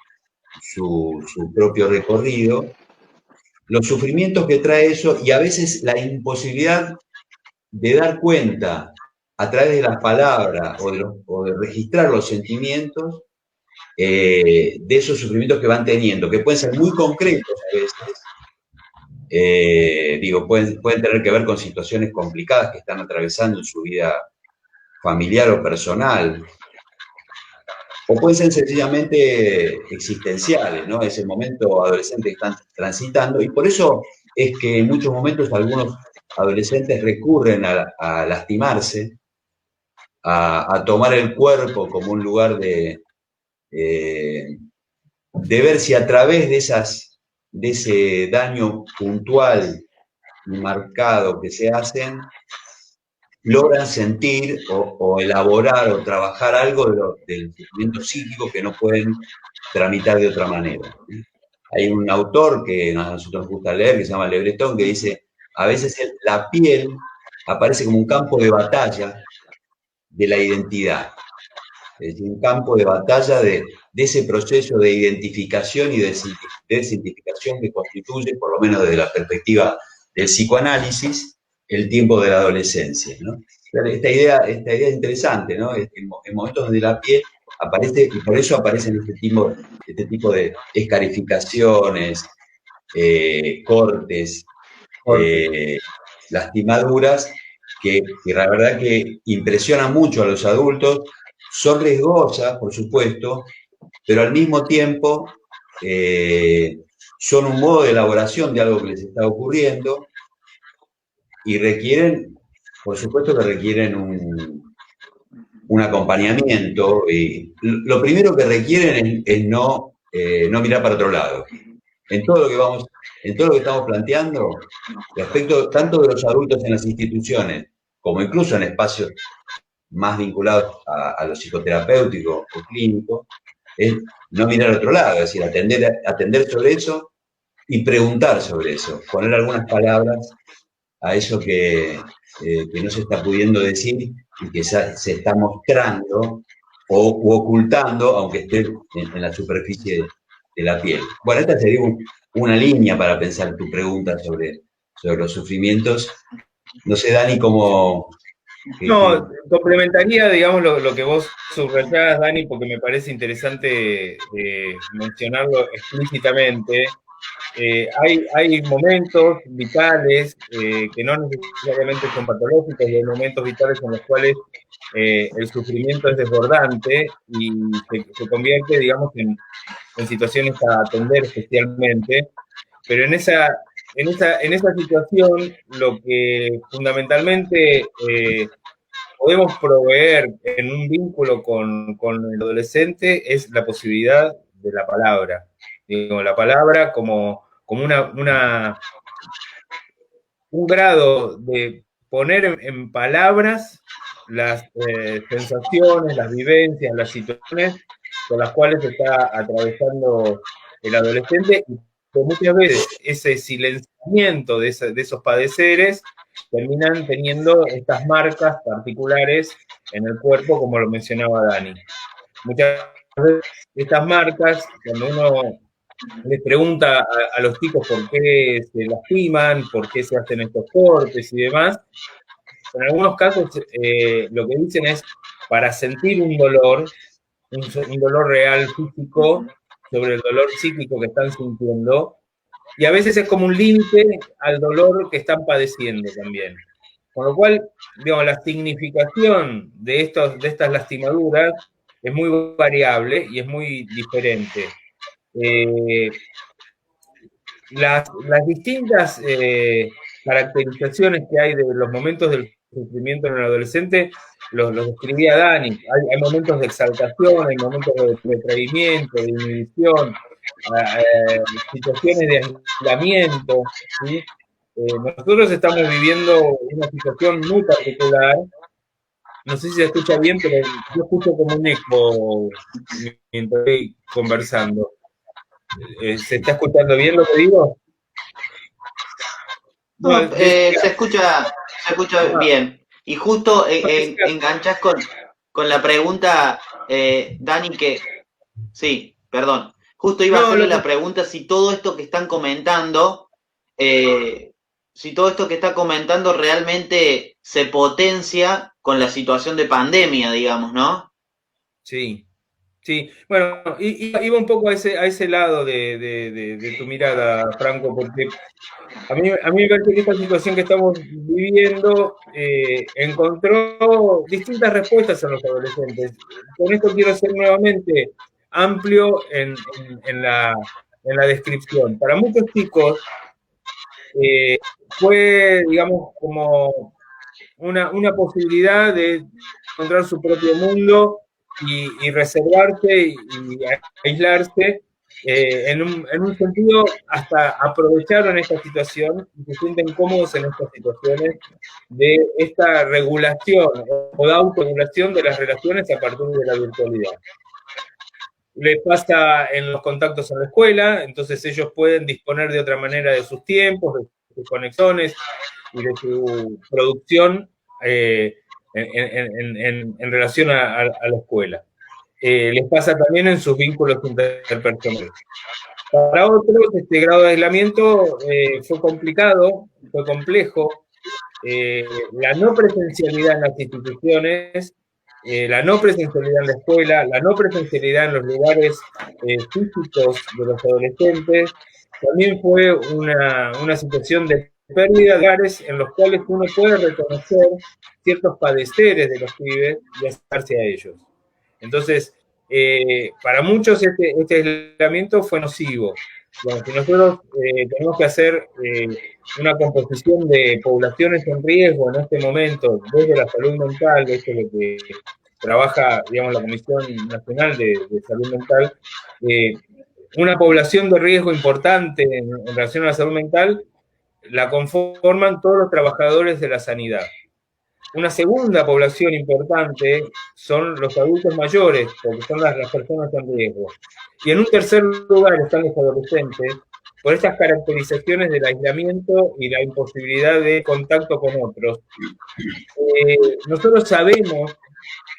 propio recorrido, los sufrimientos que trae eso y a veces la imposibilidad de dar cuenta a través de las palabras o de registrar los sentimientos de esos sufrimientos que van teniendo, que pueden ser muy concretos a veces, pueden tener que ver con situaciones complicadas que están atravesando en su vida familiar o personal, o pueden ser sencillamente existenciales, ¿no? Ese momento adolescente que están transitando, y por eso es que en muchos momentos algunos adolescentes recurren a lastimarse, a tomar el cuerpo como un lugar de ver si a través de ese daño puntual y marcado que se hacen, logran sentir o elaborar o trabajar algo del sufrimiento psíquico que no pueden tramitar de otra manera. Hay un autor que a nosotros nos gusta leer, que se llama Le Breton, que dice, a veces la piel aparece como un campo de batalla de la identidad. Es decir, un campo de batalla de ese proceso de identificación y de desidentificación que constituye, por lo menos desde la perspectiva del psicoanálisis, el tiempo de la adolescencia, ¿no? Esta idea es interesante, ¿no? En momentos donde la piel aparece, y por eso aparecen este tipo de escarificaciones, cortes, lastimaduras, que la verdad que impresionan mucho a los adultos, son riesgosas, por supuesto, pero al mismo tiempo son un modo de elaboración de algo que les está ocurriendo y requieren, por supuesto que requieren un acompañamiento. Y lo primero que requieren es no mirar para otro lado. En todo lo que estamos planteando, respecto tanto de los adultos en las instituciones como incluso en espacios más vinculados a lo psicoterapéutico o clínico, es no mirar a otro lado, es decir, atender sobre eso y preguntar sobre eso, poner algunas palabras a eso que no se está pudiendo decir y que se está mostrando u ocultando, aunque esté en la superficie de la piel. Bueno, esta sería una línea para pensar tu pregunta sobre los sufrimientos. No sé, Dani, cómo... No, complementaría, digamos, lo que vos subrayás, Dani, porque me parece interesante mencionarlo explícitamente. Hay momentos vitales que no necesariamente son patológicos, y hay momentos vitales en los cuales el sufrimiento es desbordante y se convierte, digamos, en situaciones a atender especialmente, pero en esa situación lo que fundamentalmente podemos proveer en un vínculo con el adolescente es la posibilidad de la palabra. Digo, la palabra como un grado de poner en palabras las sensaciones, las vivencias, las situaciones con las cuales está atravesando el adolescente, y que muchas veces ese silenciamiento de esos padeceres terminan teniendo estas marcas particulares en el cuerpo, como lo mencionaba Dani. Muchas veces estas marcas, cuando uno les pregunta a los chicos por qué se lastiman, por qué se hacen estos cortes y demás, en algunos casos lo que dicen es para sentir un dolor real físico sobre el dolor psíquico que están sintiendo, y a veces es como un límite al dolor que están padeciendo también. Con lo cual, digamos, la significación de estas lastimaduras es muy variable y es muy diferente. Las distintas caracterizaciones que hay de los momentos del sufrimiento en el adolescente los describía Dani. Hay momentos de exaltación, hay momentos de retraimiento, de inhibición, situaciones de aislamiento, ¿sí? Nosotros estamos viviendo una situación muy particular. No sé si se escucha bien, pero yo escucho como un eco mientras estoy conversando. ¿Se está escuchando bien lo que digo? No, se escucha bien. Y justo enganchás con la pregunta, Dani, que sí, perdón. Justo iba a hacerle la pregunta si todo esto que están comentando, si todo esto que está comentando realmente se potencia con la situación de pandemia, digamos, ¿no? Sí. Sí, bueno, iba un poco a ese lado de tu mirada, Franco, porque a mí me parece que esta situación que estamos viviendo encontró distintas respuestas en los adolescentes. Con esto quiero ser nuevamente amplio en la descripción. Para muchos chicos fue, digamos, como una posibilidad de encontrar su propio mundo y reservarse y aislarse, en un sentido hasta aprovecharon esta situación y se sienten cómodos en estas situaciones de esta regulación o de autorregulación de las relaciones a partir de la virtualidad. Les pasa en los contactos en la escuela, entonces ellos pueden disponer de otra manera de sus tiempos, de sus conexiones y de su producción en relación a la escuela. Les pasa también en sus vínculos interpersonales. Para otros, este grado de aislamiento fue complicado, fue complejo. La no presencialidad en las instituciones, la no presencialidad en la escuela, la no presencialidad en los lugares físicos de los adolescentes, también fue una situación de pérdida de lugares en los cuales uno puede reconocer ciertos padeceres de los pibes y acercarse a ellos. Entonces, para muchos este aislamiento fue nocivo. Bueno, si nosotros tenemos que hacer una composición de poblaciones en riesgo en este momento, desde la salud mental, esto es lo que trabaja, digamos, la Comisión Nacional de Salud Mental, una población de riesgo importante en relación a la salud mental la conforman todos los trabajadores de la sanidad. Una segunda población importante son los adultos mayores, porque son las personas en riesgo. Y en un tercer lugar están los adolescentes, por estas caracterizaciones del aislamiento y la imposibilidad de contacto con otros. Nosotros sabemos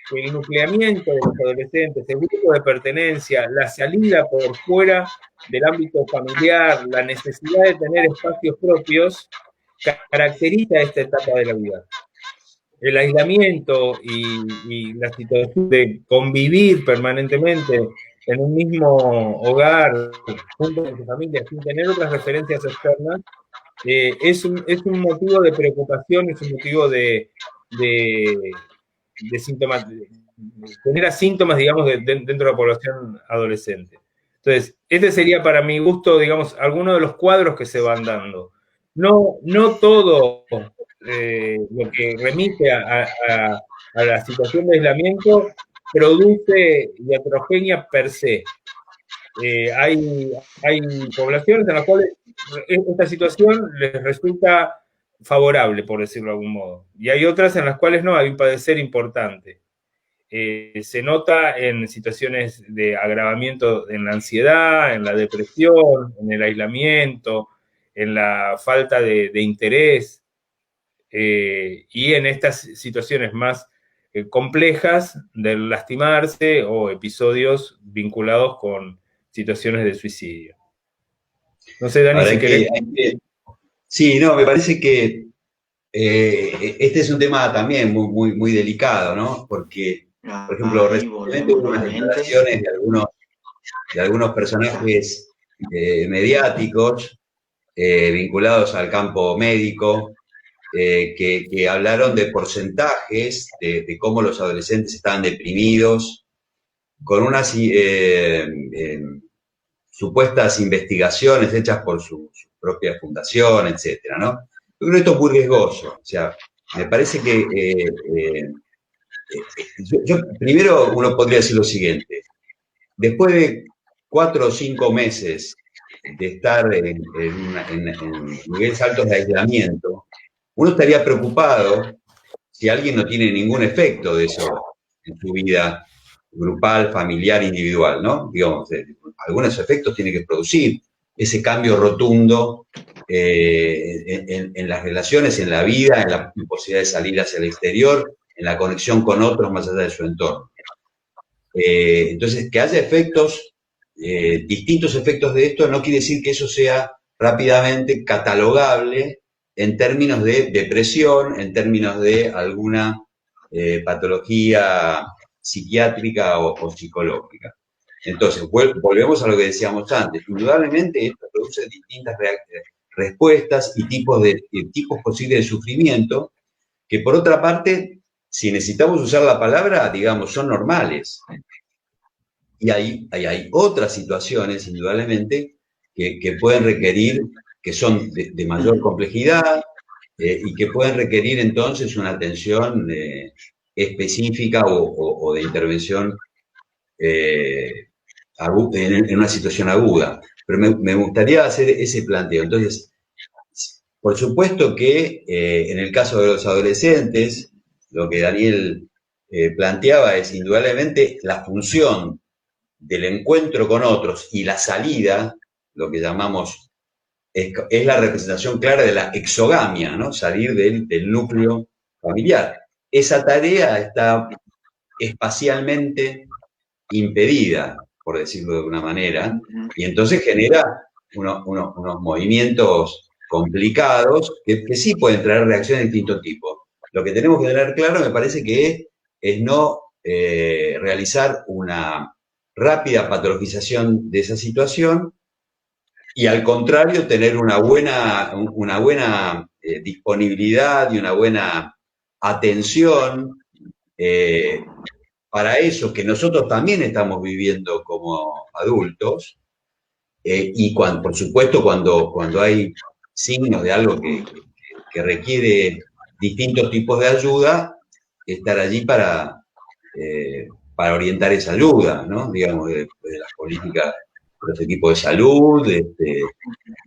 que el nucleamiento de los adolescentes, el grupo de pertenencia, la salida por fuera del ámbito familiar, la necesidad de tener espacios propios, caracteriza esta etapa de la vida. El aislamiento y la situación de convivir permanentemente en un mismo hogar, junto con su familia, sin tener otras referencias externas, es un motivo de preocupación, es un motivo de síntomas, genera síntomas, digamos, dentro de la población adolescente. Entonces, este sería para mi gusto, digamos, algunos de los cuadros que se van dando. No todo lo que remite a la situación de aislamiento produce iatrogenia per se. Hay poblaciones en las cuales esta situación les resulta favorable, por decirlo de algún modo. Y hay otras en las cuales no, hay un padecer importante. Se nota en situaciones de agravamiento en la ansiedad, en la depresión, en el aislamiento, en la falta de interés, y en estas situaciones más complejas del lastimarse o episodios vinculados con situaciones de suicidio. No sé, Dani, si querés. Sí, no, me parece que este es un tema también muy delicado, ¿no? Porque, por ejemplo, recientemente hubo unas declaraciones de algunos personajes mediáticos vinculados al campo médico que hablaron de porcentajes de cómo los adolescentes estaban deprimidos, con unas supuestas investigaciones hechas por su propia fundación, etcétera, ¿no? Yo creo que esto es muy riesgoso. O sea, me parece que primero uno podría decir lo siguiente. Después de 4 o 5 meses de estar en niveles altos de aislamiento, uno estaría preocupado si alguien no tiene ningún efecto de eso en su vida grupal, familiar, individual, ¿no? Digamos, algunos efectos tiene que producir ese cambio rotundo en las relaciones, en la vida, en la posibilidad de salir hacia el exterior, en la conexión con otros más allá de su entorno. Entonces, que haya efectos, distintos efectos de esto, no quiere decir que eso sea rápidamente catalogable en términos de depresión, en términos de alguna patología psiquiátrica o psicológica. Entonces, volvemos a lo que decíamos antes. Indudablemente esto produce distintas respuestas y tipos posibles de sufrimiento, que por otra parte, si necesitamos usar la palabra, digamos, son normales. Y hay otras situaciones, indudablemente, que pueden requerir, que son de mayor complejidad y que pueden requerir entonces una atención específica o de intervención en una situación aguda. Pero me gustaría hacer ese planteo. Entonces, por supuesto que en el caso de los adolescentes, lo que Daniel planteaba es indudablemente la función del encuentro con otros y la salida, lo que llamamos, es la representación clara de la exogamia, ¿no? Salir del núcleo familiar. Esa tarea está espacialmente impedida, por decirlo de alguna manera, y entonces genera unos movimientos complicados que sí pueden traer reacciones de distinto tipo. Lo que tenemos que tener claro, me parece que es no realizar una rápida patologización de esa situación y al contrario tener una buena disponibilidad y una buena atención para eso que nosotros también estamos viviendo como adultos y por supuesto cuando hay signos de algo que requiere distintos tipos de ayuda, estar allí para orientar esa ayuda, ¿no? Digamos, de las políticas de los equipos de salud,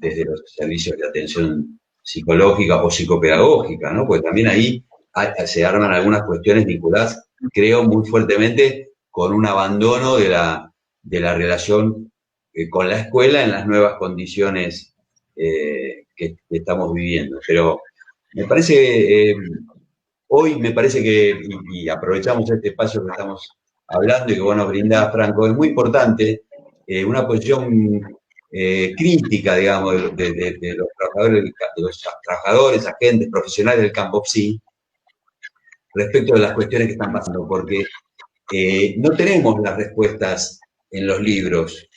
desde los servicios de atención psicológica o psicopedagógica, ¿no? Porque también ahí se arman algunas cuestiones vinculadas, creo, muy fuertemente con un abandono de la relación con la escuela en las nuevas condiciones que estamos viviendo. Pero me parece, hoy me parece que, y aprovechamos este espacio que estamos hablando y que vos nos brindás, Franco, es muy importante una posición crítica, digamos, de los trabajadores, agentes, profesionales del campo PSI, respecto de las cuestiones que están pasando, porque no tenemos las respuestas en los libros.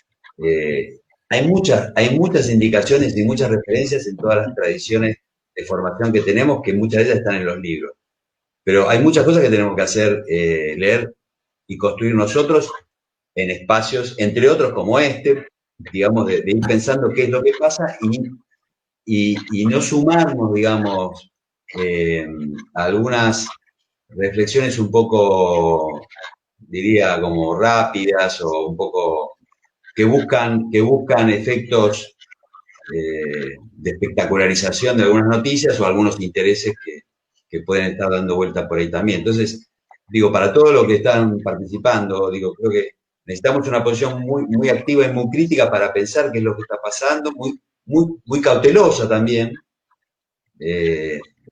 Hay muchas indicaciones y muchas referencias en todas las tradiciones de formación que tenemos, que muchas de ellas están en los libros. Pero hay muchas cosas que tenemos que hacer, leer y construir nosotros en espacios, entre otros como este, digamos, de ir pensando qué es lo que pasa y no sumarnos, digamos, a algunas reflexiones un poco, diría, como rápidas o un poco que buscan efectos de espectacularización de algunas noticias o algunos intereses que pueden estar dando vuelta por ahí también. Entonces, digo, para todos los que están participando, digo, creo que necesitamos una posición muy, muy activa y muy crítica para pensar qué es lo que está pasando, muy cautelosa también,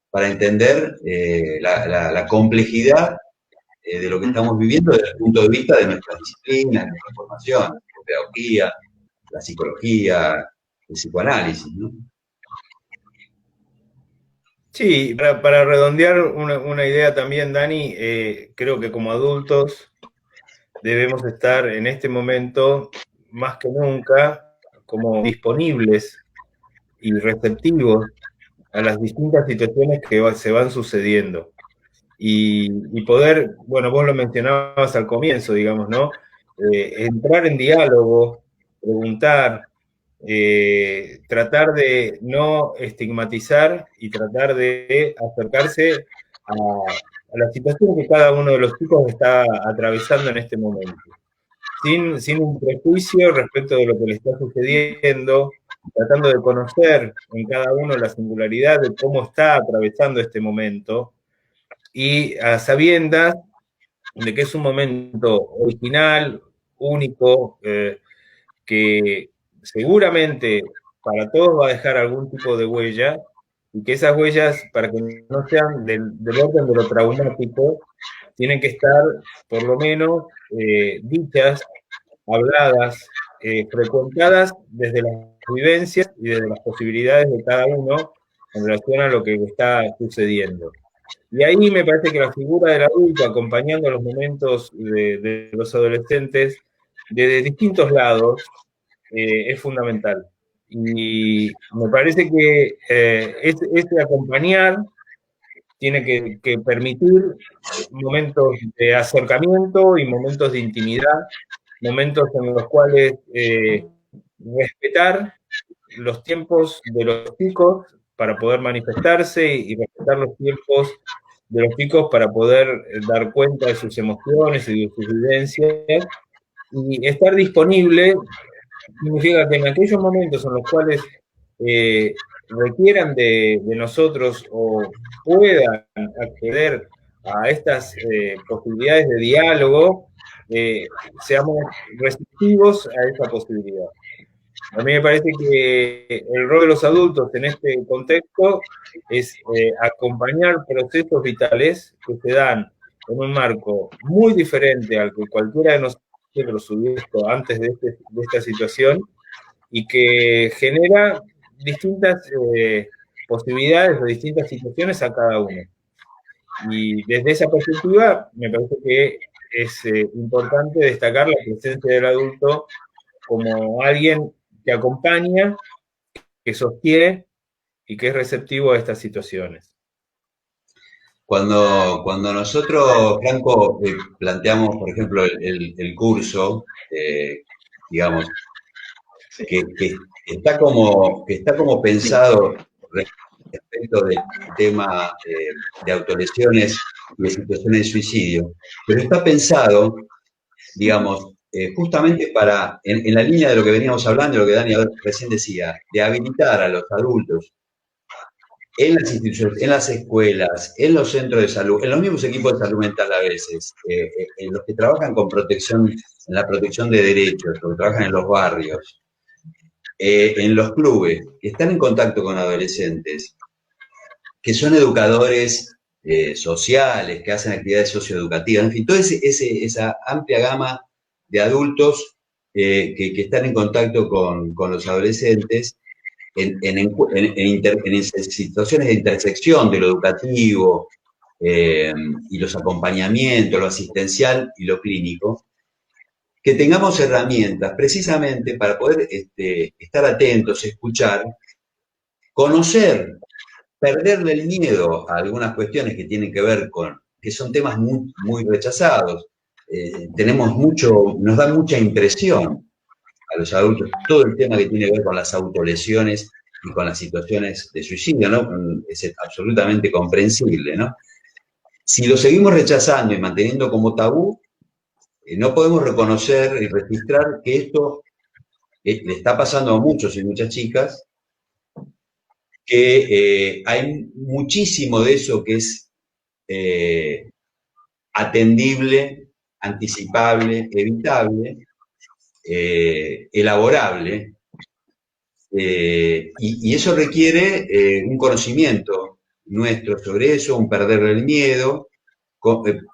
para entender la complejidad de lo que estamos viviendo desde el punto de vista de nuestras disciplinas, de nuestra formación, la pedagogía, la psicología, el psicoanálisis, ¿no? Sí, para redondear una idea también, Dani, creo que como adultos debemos estar en este momento, más que nunca, como disponibles y receptivos a las distintas situaciones que se van sucediendo. Y poder, bueno, vos lo mencionabas al comienzo, digamos, ¿no? Entrar en diálogo, preguntar, tratar de no estigmatizar y tratar de acercarse a la situación que cada uno de los chicos está atravesando en este momento. Sin un prejuicio respecto de lo que le está sucediendo, tratando de conocer en cada uno la singularidad de cómo está atravesando este momento y a sabiendas de que es un momento original, único, que seguramente para todos va a dejar algún tipo de huella y que esas huellas, para que no sean del orden de lo traumático, tienen que estar por lo menos dichas, habladas, frecuentadas desde las vivencias y desde las posibilidades de cada uno en relación a lo que está sucediendo. Y ahí me parece que la figura del adulto acompañando los momentos de los adolescentes desde distintos lados es fundamental. Y me parece que este acompañar tiene que permitir momentos de acercamiento y momentos de intimidad, momentos en los cuales respetar los tiempos de los chicos para poder manifestarse y respetar los tiempos de los chicos para poder dar cuenta de sus emociones y de sus vivencias. Y estar disponible significa que en aquellos momentos en los cuales requieran de nosotros o puedan acceder a estas posibilidades de diálogo, seamos receptivos a esa posibilidad. A mí me parece que el rol de los adultos en este contexto es acompañar procesos vitales que se dan en un marco muy diferente al que cualquiera de nosotros hubiera visto antes de esta situación y que genera distintas posibilidades o distintas situaciones a cada uno. Y desde esa perspectiva me parece que es importante destacar la presencia del adulto como alguien que acompaña, que sostiene y que es receptivo a estas situaciones. Cuando nosotros, Franco, planteamos, por ejemplo, el curso, digamos, que está como pensado respecto del tema de autolesiones y de situaciones de suicidio, pero está pensado, digamos, justamente para, en la línea de lo que veníamos hablando, de lo que Dani recién decía, de habilitar a los adultos en las instituciones, en las escuelas, en los centros de salud, en los mismos equipos de salud mental a veces, en los que trabajan con protección, en la protección de derechos, los que trabajan en los barrios, en los clubes, que están en contacto con adolescentes, que son educadores sociales, que hacen actividades socioeducativas, en fin, toda esa amplia gama de adultos que están en contacto con los adolescentes en situaciones de intersección de lo educativo y los acompañamientos, lo asistencial y lo clínico, que tengamos herramientas precisamente para poder estar atentos, escuchar, conocer, perderle el miedo a algunas cuestiones que tienen que ver con, que son temas muy, muy rechazados. Nos da mucha impresión a los adultos todo el tema que tiene que ver con las autolesiones y con las situaciones de suicidio, ¿no? Es absolutamente comprensible, ¿no? Si lo seguimos rechazando y manteniendo como tabú, no podemos reconocer y registrar que esto le está pasando a muchos y muchas chicas, que hay muchísimo de eso que es atendible, anticipable, evitable, elaborable, y eso requiere un conocimiento nuestro sobre eso, un perderle el miedo,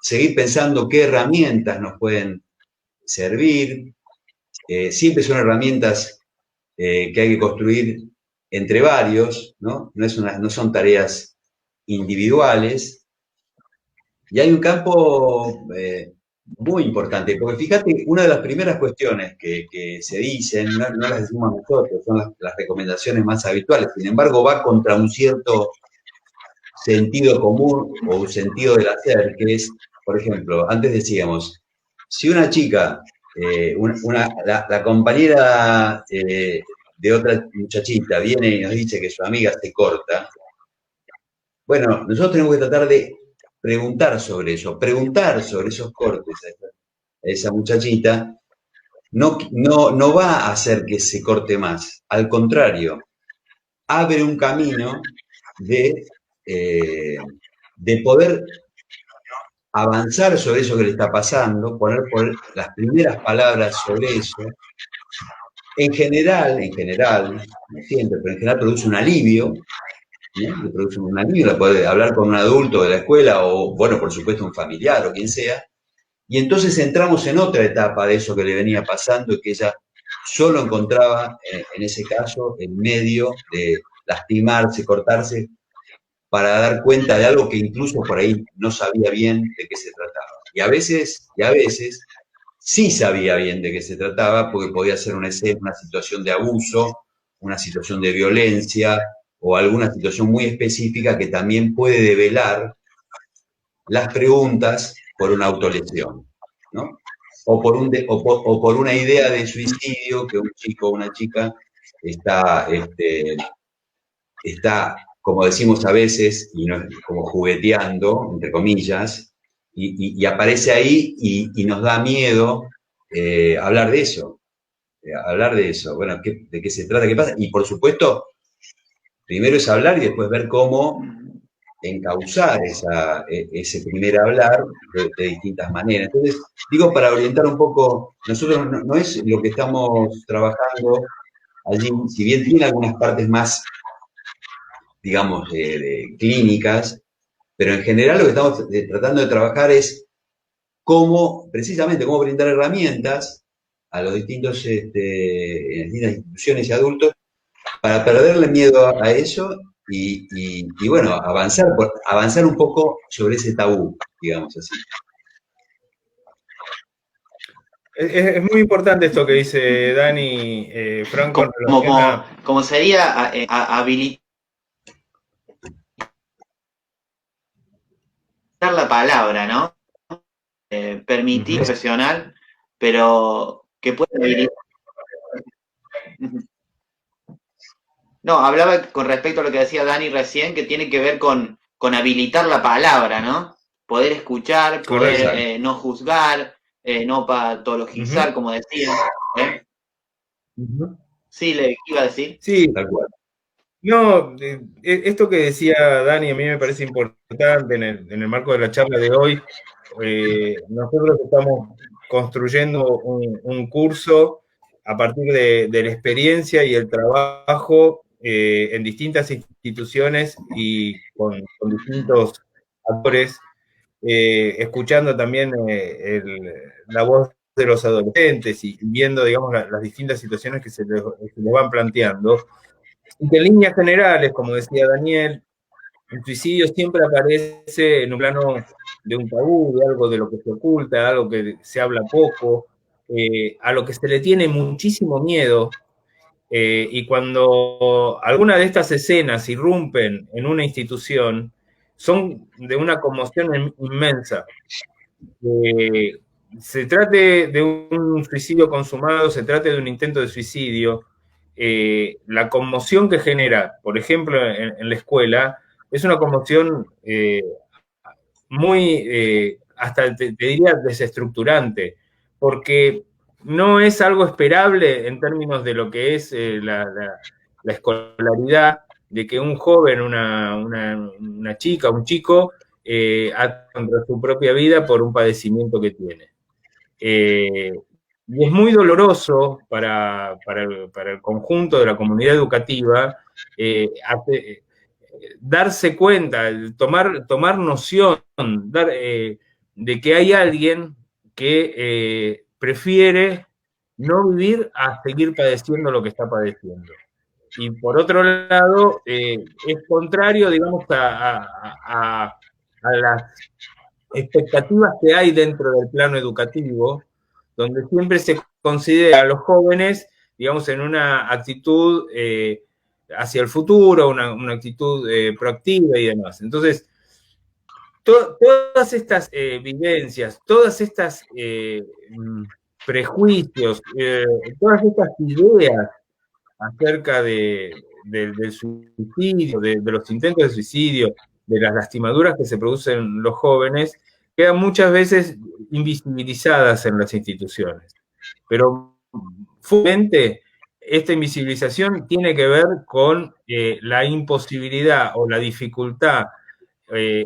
seguir pensando qué herramientas nos pueden servir. Siempre son herramientas que hay que construir entre varios, ¿no? No son tareas individuales. Y hay un campo muy importante, porque fíjate, una de las primeras cuestiones que se dicen, no las decimos nosotros, son las recomendaciones más habituales, sin embargo va contra un cierto sentido común o un sentido del hacer, que es, por ejemplo, antes decíamos, si una chica, la compañera de otra muchachita viene y nos dice que su amiga se corta, bueno, nosotros tenemos que tratar de preguntar sobre eso, preguntar sobre esos cortes a esa muchachita, no va a hacer que se corte más, al contrario, abre un camino de poder avanzar sobre eso que le está pasando, poner las primeras palabras sobre eso. En general, no siempre, pero en general produce un alivio, ¿no? Le produce un alivio, la puede hablar con un adulto de la escuela o, bueno, por supuesto, un familiar o quien sea. Y entonces entramos en otra etapa de eso que le venía pasando y que ella solo encontraba, en ese caso, el medio de lastimarse, cortarse, para dar cuenta de algo que incluso por ahí no sabía bien de qué se trataba. Y a veces sí sabía bien de qué se trataba, porque podía ser una situación de abuso, una situación de violencia o alguna situación muy específica que también puede develar las preguntas por una autolesión, ¿no? O por una idea de suicidio que un chico o una chica está, como decimos a veces, y no, como jugueteando, entre comillas, y aparece ahí y nos da miedo hablar de eso. Bueno, de qué se trata, qué pasa. Y por supuesto, primero es hablar y después ver cómo encauzar ese primer hablar de distintas maneras. Entonces, digo, para orientar un poco, nosotros no es lo que estamos trabajando allí, si bien tiene algunas partes más, digamos, de clínicas, pero en general lo que estamos tratando de trabajar es precisamente cómo brindar herramientas a los distintas instituciones y adultos para perderle miedo a eso y bueno, avanzar un poco sobre ese tabú, digamos así. Es muy importante esto que dice Dani, Franco. Como sería habilitar la palabra, ¿no? Permitir profesional, pero que pueda habilitar. No, hablaba con respecto a lo que decía Dani recién, que tiene que ver con habilitar la palabra, ¿no? Poder escuchar, poder no juzgar, no patologizar, como decían. ¿Eh? Sí, le iba a decir. Sí, tal cual. No, esto que decía Dani a mí me parece importante en el marco de la charla de hoy. Nosotros estamos construyendo un curso a partir de la experiencia y el trabajo en distintas instituciones y con distintos actores, escuchando también la voz de los adolescentes y viendo, digamos, las distintas situaciones que se les van planteando. Y que en líneas generales, como decía Daniel, el suicidio siempre aparece en un plano de un tabú, de algo de lo que se oculta, algo que se habla poco, a lo que se le tiene muchísimo miedo. Y cuando alguna de estas escenas irrumpen en una institución, son de una conmoción inmensa. Se trate de un suicidio consumado, se trate de un intento de suicidio, la conmoción que genera, por ejemplo, en la escuela, es una conmoción muy, hasta te diría, desestructurante, porque no es algo esperable en términos de lo que es la escolaridad, de que un joven, una chica, un chico, contra su propia vida por un padecimiento que tiene. Y es muy doloroso para el conjunto de la comunidad educativa darse cuenta, tomar noción de que hay alguien que prefiere no vivir a seguir padeciendo lo que está padeciendo. Y por otro lado, es contrario, digamos, a las expectativas que hay dentro del plano educativo, donde siempre se considera a los jóvenes, digamos, en una actitud hacia el futuro, una actitud proactiva y demás. Entonces, todas estas vivencias, todas estas prejuicios, todas estas ideas acerca del suicidio, de los intentos de suicidio, de las lastimaduras que se producen en los jóvenes, quedan muchas veces invisibilizadas en las instituciones. Pero fundamentalmente esta invisibilización tiene que ver con la imposibilidad o la dificultad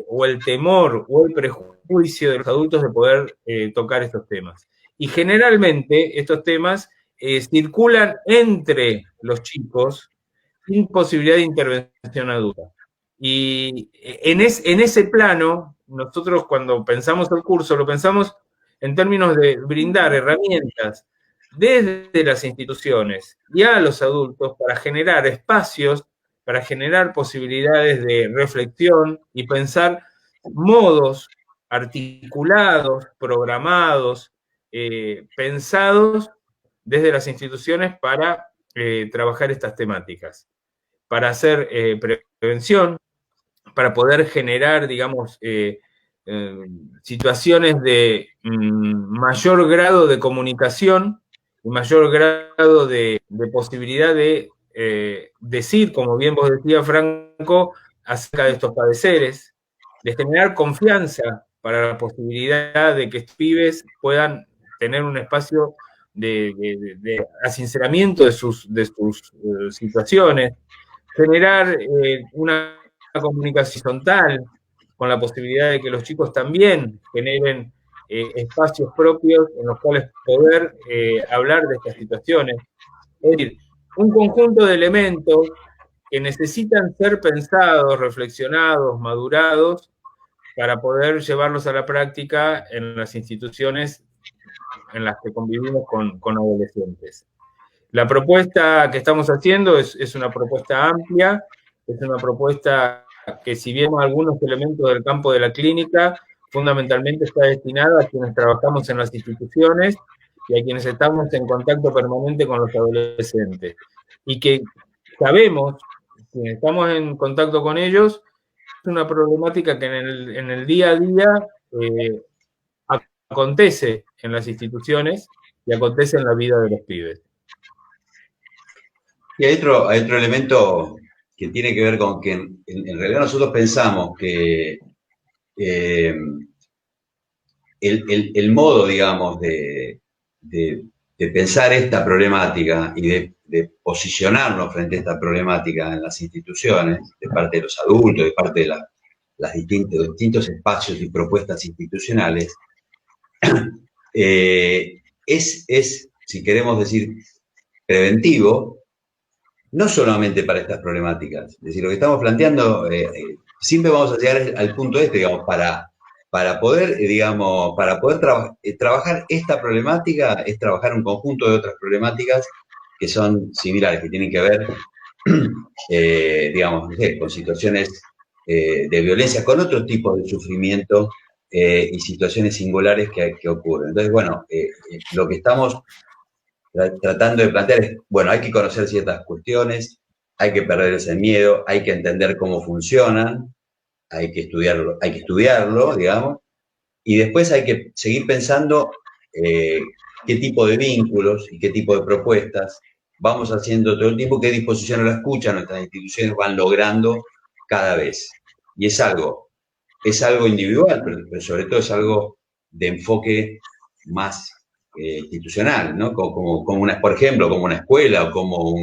o el temor o el prejuicio de los adultos de poder tocar estos temas. Y generalmente estos temas circulan entre los chicos sin posibilidad de intervención adulta. Y en ese plano, nosotros cuando pensamos el curso, lo pensamos en términos de brindar herramientas desde las instituciones y a los adultos para generar espacios, para generar posibilidades de reflexión y pensar modos articulados, programados, pensados desde las instituciones para trabajar estas temáticas, para hacer prevención, para poder generar, digamos, situaciones de mayor grado de comunicación y mayor grado de posibilidad de decir, como bien vos decías, Franco, acerca de estos padeceres, de generar confianza para la posibilidad de que estos pibes puedan tener un espacio de asinceramiento de sus situaciones, generar una comunicación horizontal, con la posibilidad de que los chicos también generen espacios propios en los cuales poder hablar de estas situaciones. Es decir, un conjunto de elementos que necesitan ser pensados, reflexionados, madurados, para poder llevarlos a la práctica en las instituciones en las que convivimos con adolescentes. La propuesta que estamos haciendo es una propuesta amplia, es una propuesta que, si bien algunos elementos del campo de la clínica, fundamentalmente está destinada a quienes trabajamos en las instituciones y a quienes estamos en contacto permanente con los adolescentes. Y que sabemos, quienes estamos en contacto con ellos, es una problemática que en el día a día acontece en las instituciones y acontece en la vida de los pibes. Y hay otro elemento que tiene que ver con que en realidad nosotros pensamos que el modo, digamos, de pensar esta problemática y de posicionarnos frente a esta problemática en las instituciones, de parte de los adultos, de parte de los distintos espacios y propuestas institucionales, si queremos decir, preventivo, no solamente para estas problemáticas. Es decir, lo que estamos planteando, siempre vamos a llegar al punto digamos, para poder trabajar esta problemática, es trabajar un conjunto de otras problemáticas que son similares, que tienen que ver, digamos, no sé, con situaciones de violencia, con otros tipos de sufrimiento y situaciones singulares que ocurren. Entonces, bueno, lo que estamos tratando de plantear es, bueno, hay que conocer ciertas cuestiones, hay que perder ese miedo, hay que entender cómo funcionan, hay que estudiarlo, digamos, y después hay que seguir pensando qué tipo de vínculos y qué tipo de propuestas vamos haciendo todo el tiempo, qué disposición a la escucha nuestras instituciones van logrando cada vez. Y es algo individual, pero sobre todo es algo de enfoque más institucional, ¿no? Por ejemplo, como una escuela o como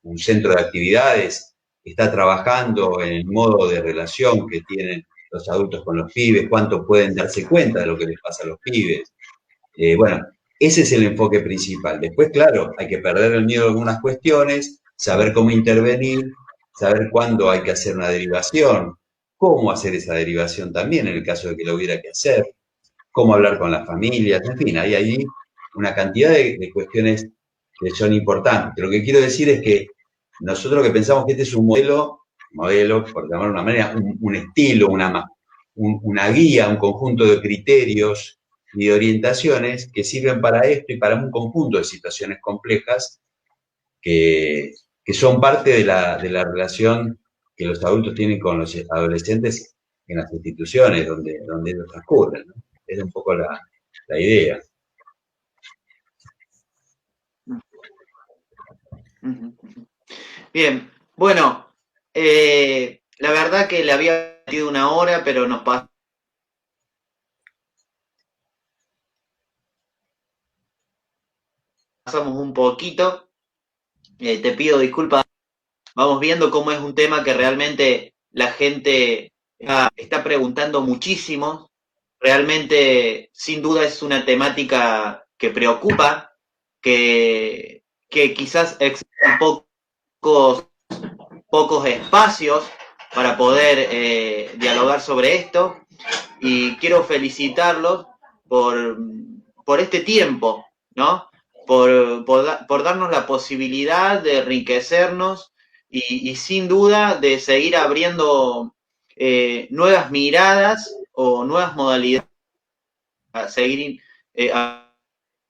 un centro de actividades está trabajando en el modo de relación que tienen los adultos con los pibes, cuánto pueden darse cuenta de lo que les pasa a los pibes. Bueno, ese es el enfoque principal. Después, claro, hay que perder el miedo a algunas cuestiones, saber cómo intervenir, saber cuándo hay que hacer una derivación, cómo hacer esa derivación también en el caso de que lo hubiera que hacer, cómo hablar con las familias, en fin, hay allí una cantidad de cuestiones que son importantes. Lo que quiero decir es que nosotros que pensamos que este es un modelo, por llamarlo de una manera, un estilo, una guía, un conjunto de criterios y de orientaciones que sirven para esto y para un conjunto de situaciones complejas que son parte de la relación que los adultos tienen con los adolescentes en las instituciones donde ellos transcurren, ¿no? Es un poco la idea. Bien, bueno, la verdad que le había metido 1 hora, pero nos pasamos un poquito. Te pido disculpas. Vamos viendo cómo es un tema que realmente la gente está preguntando muchísimo. Realmente, sin duda, es una temática que preocupa, que quizás existan pocos espacios para poder dialogar sobre esto, y quiero felicitarlos por este tiempo, ¿no? Por darnos la posibilidad de enriquecernos y sin duda de seguir abriendo nuevas miradas o nuevas modalidades a seguir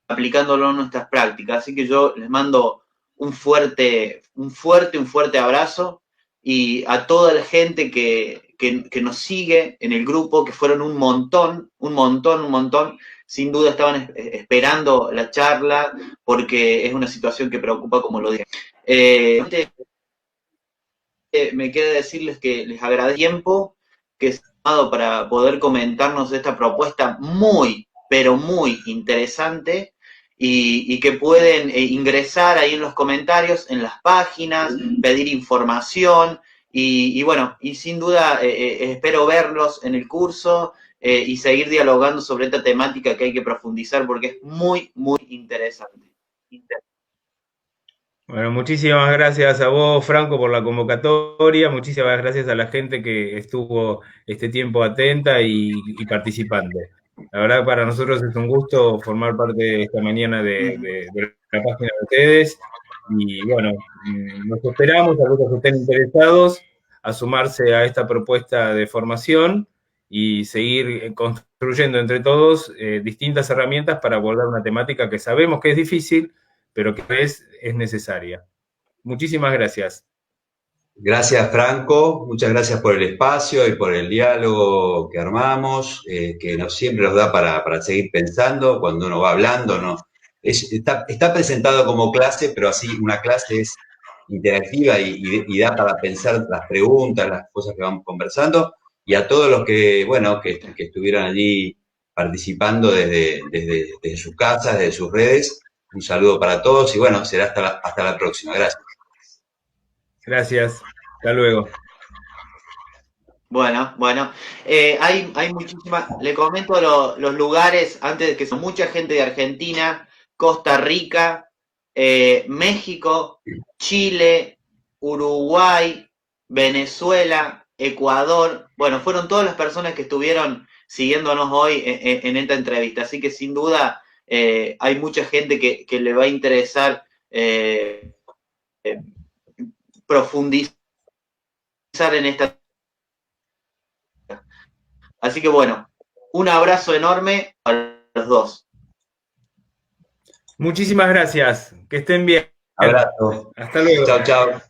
aplicándolo en nuestras prácticas. Así que yo les mando un fuerte abrazo, y a toda la gente que nos sigue en el grupo, que fueron un montón, sin duda estaban esperando la charla, porque es una situación que preocupa, como lo dije. Me queda decirles que les agradezco el tiempo que se ha dado para poder comentarnos esta propuesta muy, pero muy interesante, y que pueden ingresar ahí en los comentarios, en las páginas, pedir información, y bueno, y sin duda espero verlos en el curso y seguir dialogando sobre esta temática que hay que profundizar porque es muy, muy interesante. Bueno, muchísimas gracias a vos, Franco, por la convocatoria. Muchísimas gracias a la gente que estuvo este tiempo atenta y participando. La verdad, para nosotros es un gusto formar parte de esta mañana de la página de ustedes. Y bueno, nos esperamos a los que estén interesados a sumarse a esta propuesta de formación y seguir construyendo entre todos distintas herramientas para abordar una temática que sabemos que es difícil, pero que es necesaria. Muchísimas gracias. Gracias, Franco. Muchas gracias por el espacio y por el diálogo que armamos, que siempre nos da para seguir pensando cuando uno va hablando, ¿no? Está presentado como clase, pero así una clase es interactiva y da para pensar las preguntas, las cosas que vamos conversando, y a todos los que estuvieron allí participando desde sus casas, desde sus redes. Un saludo para todos y bueno, será hasta la próxima. Gracias. Gracias. Hasta luego. Bueno, hay muchísimas, le comento los lugares, antes de que son mucha gente de Argentina, Costa Rica, México, Chile, Uruguay, Venezuela, Ecuador. Bueno, fueron todas las personas que estuvieron siguiéndonos hoy en esta entrevista, así que sin duda hay mucha gente que le va a interesar profundizar en esta. Así que bueno, un abrazo enorme a los dos. Muchísimas gracias. Que estén bien. Abrazo. Hasta luego. Chao, chao.